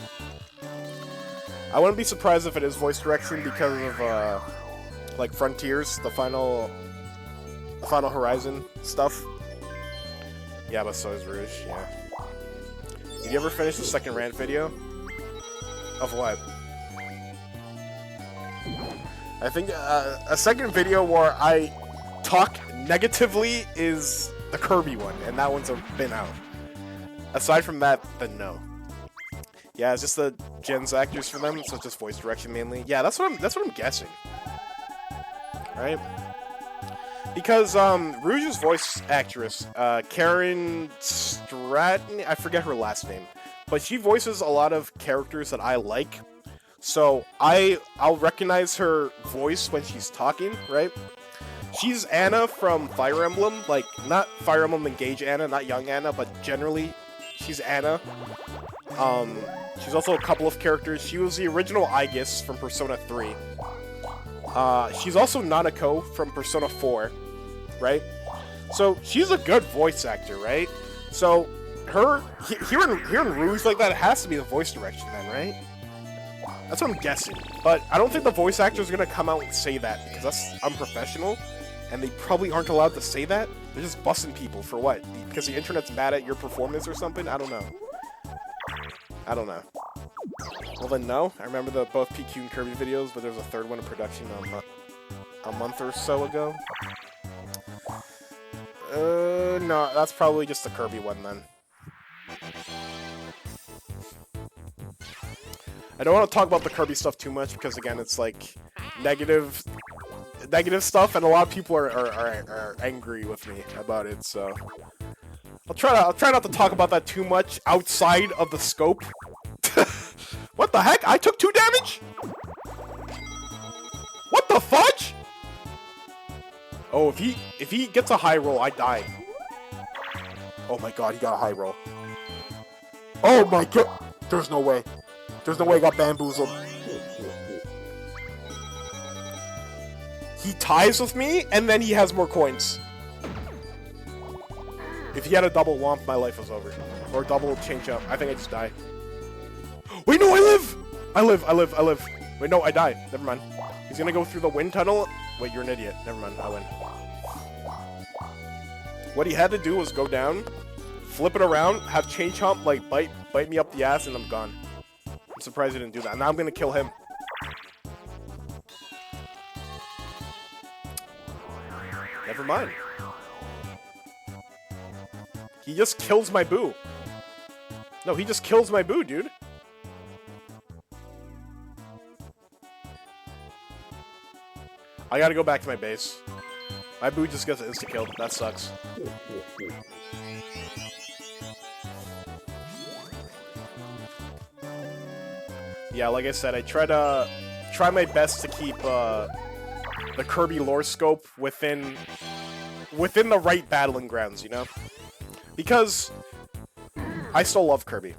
I wouldn't be surprised if it is voice direction because of like Frontiers, the final Horizon stuff. Yeah, but so is Rouge, yeah. Did you ever finish the second rant video? Of what? I think a second video where I talk negatively is the Kirby one, and that one's been out. Aside from that, then no. Yeah, it's just the gens actors for them, so it's just voice direction mainly. Yeah, that's what I'm guessing. Right? Because Rouge's voice actress, Karen Stratton, I forget her last name, but she voices a lot of characters that I like. So I'll recognize her voice when she's talking, right? She's Anna from Fire Emblem, like not Fire Emblem Engage Anna, not young Anna, but generally she's Anna. She's also a couple of characters. She was the original Aegis from Persona 3. She's also Nanako from Persona 4, right? So she's a good voice actor, right? So her hearing Rouge like that, it has to be the voice direction then, right? That's what I'm guessing. But I don't think the voice actor is gonna come out and say that because that's unprofessional, and they probably aren't allowed to say that. They're just busting people for what? Because the internet's mad at your performance or something? I don't know. I don't know. Well then, no. I remember the both PQ and Kirby videos, but there was a third one in production a month or so ago. No, that's probably just the Kirby one then. I don't want to talk about the Kirby stuff too much because again, it's like negative stuff, and a lot of people are angry with me about it. So I'll try not to talk about that too much outside of the scope. What the heck? I took 2 damage? What the fudge? Oh, if he gets a high roll, I die. Oh my god, he got a high roll. Oh my god. There's no way. There's no way I got bamboozled. He ties with me, and then he has more coins. If he had a double womp, my life was over. Or double change up. I think I just die. Wait, no, I live! I live. Wait, no, I die. Never mind. He's gonna go through the wind tunnel. Wait, you're an idiot. Never mind, I win. What he had to do was go down, flip it around, have chain chomp, like, bite me up the ass, and I'm gone. I'm surprised he didn't do that. Now I'm gonna kill him. Never mind. He just kills my boo. No, he just kills my boo, dude. I gotta go back to my base. My boo just gets insta-killed. That sucks. Yeah, like I said, I try my best to keep the Kirby lore scope within the right battling grounds, you know? Because I still love Kirby.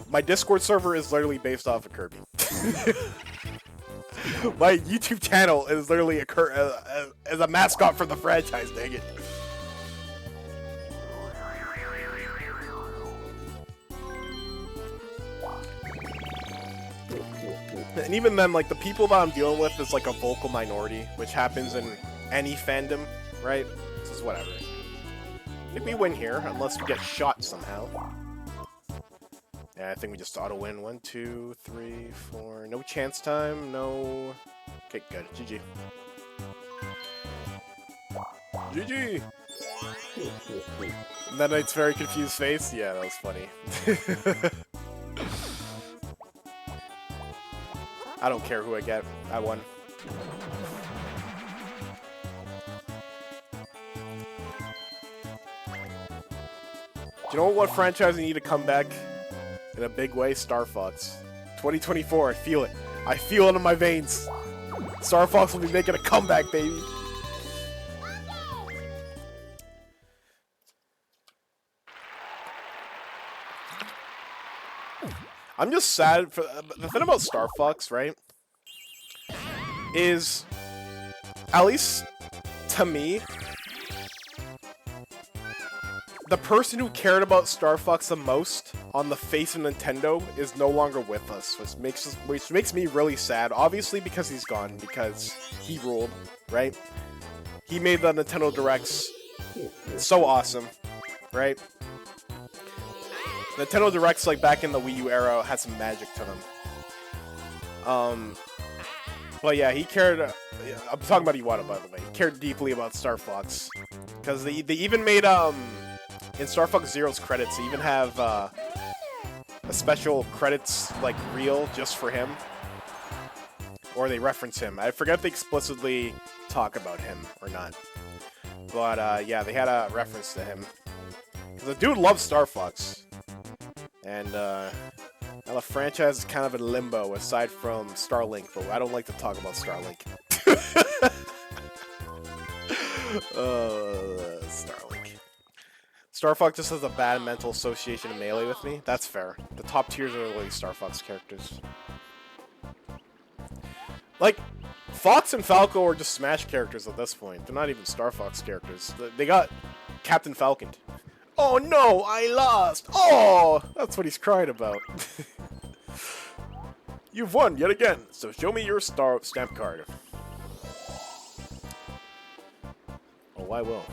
My Discord server is literally based off of Kirby. My YouTube channel is literally as a mascot for the franchise, dang it. And even then, like, the people that I'm dealing with is like a vocal minority, which happens in any fandom, right? This is whatever. I think we win here, unless we get shot somehow. Yeah, I think we just auto-win. 1, 2, 3, 4. No chance time, no... Okay, good. GG. GG! That Knight's very confused face? Yeah, that was funny. I don't care who I get. I won. Do you know what franchise I need to come back in a big way? Star Fox. 2024, I feel it. I feel it in my veins. Star Fox will be making a comeback, baby. I'm just sad for the thing about Star Fox, right? Is at least to me, the person who cared about Star Fox the most on the face of Nintendo is no longer with us, which makes me really sad. Obviously, because he's gone, because he ruled, right? He made the Nintendo Directs so awesome, right? Nintendo Directs, like, back in the Wii U era, had some magic to them. But yeah, he cared. I'm talking about Iwata, by the way. He cared deeply about Star Fox, because they even made in Star Fox Zero's credits, they even have a special credits like reel just for him, or they reference him. I forget if they explicitly talk about him or not, but yeah, they had a reference to him. The dude loves Star Fox, and now the franchise is kind of in limbo aside from Starlink, but I don't like to talk about Starlink. Starlink. Star Fox just has a bad mental association of Melee with me. That's fair. The top tiers are really Star Fox characters. Like, Fox and Falco are just Smash characters at this point. They're not even Star Fox characters. They got Captain Falcon. Oh no, I lost! Oh! That's what he's crying about. You've won yet again, so show me your stamp card. Oh, I will.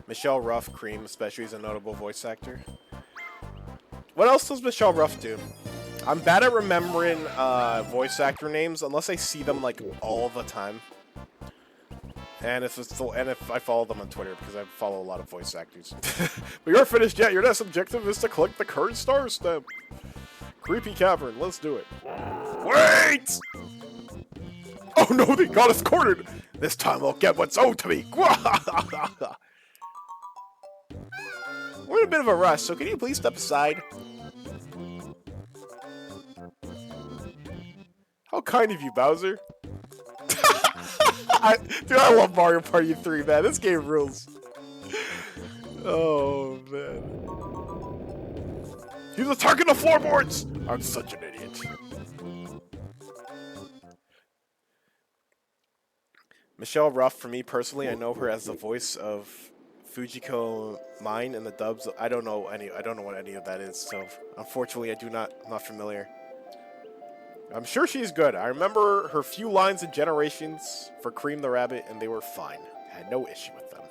Michelle Ruff, Cream, especially as a notable voice actor. What else does Michelle Ruff do? I'm bad at remembering voice actor names unless I see them like all the time. And if I follow them on Twitter, because I follow a lot of voice actors. But you're finished yet. Your next objective is to collect the current star stamp. Creepy Cavern, let's do it. Wait! Oh no, they got us cornered! This time I'll get what's owed to me! We're in a bit of a rush, so can you please step aside? How kind of you, Bowser. Dude, I love Mario Party 3, man. This game rules. Oh, man. He's attacking the floorboards! I'm such an idiot. Michelle Ruff, for me personally, I know her as the voice of Fujiko Mine in the dubs. I don't know what any of that is, so unfortunately I'm not familiar. I'm sure she's good. I remember her few lines in Generations for Cream the Rabbit, and they were fine. I had no issue with them.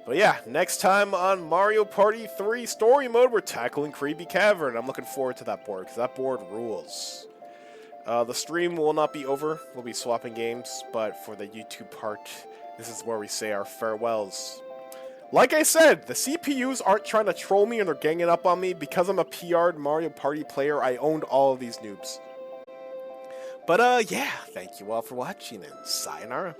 But yeah, next time on Mario Party 3 Story Mode, we're tackling Creepy Cavern. I'm looking forward to that board, because that board rules. The stream will not be over. We'll be swapping games, but for the YouTube part, this is where we say our farewells. Like I said, the CPUs aren't trying to troll me and they're ganging up on me. Because I'm a PR'd Mario Party player, I owned all of these noobs. But yeah, thank you all for watching, and sayonara.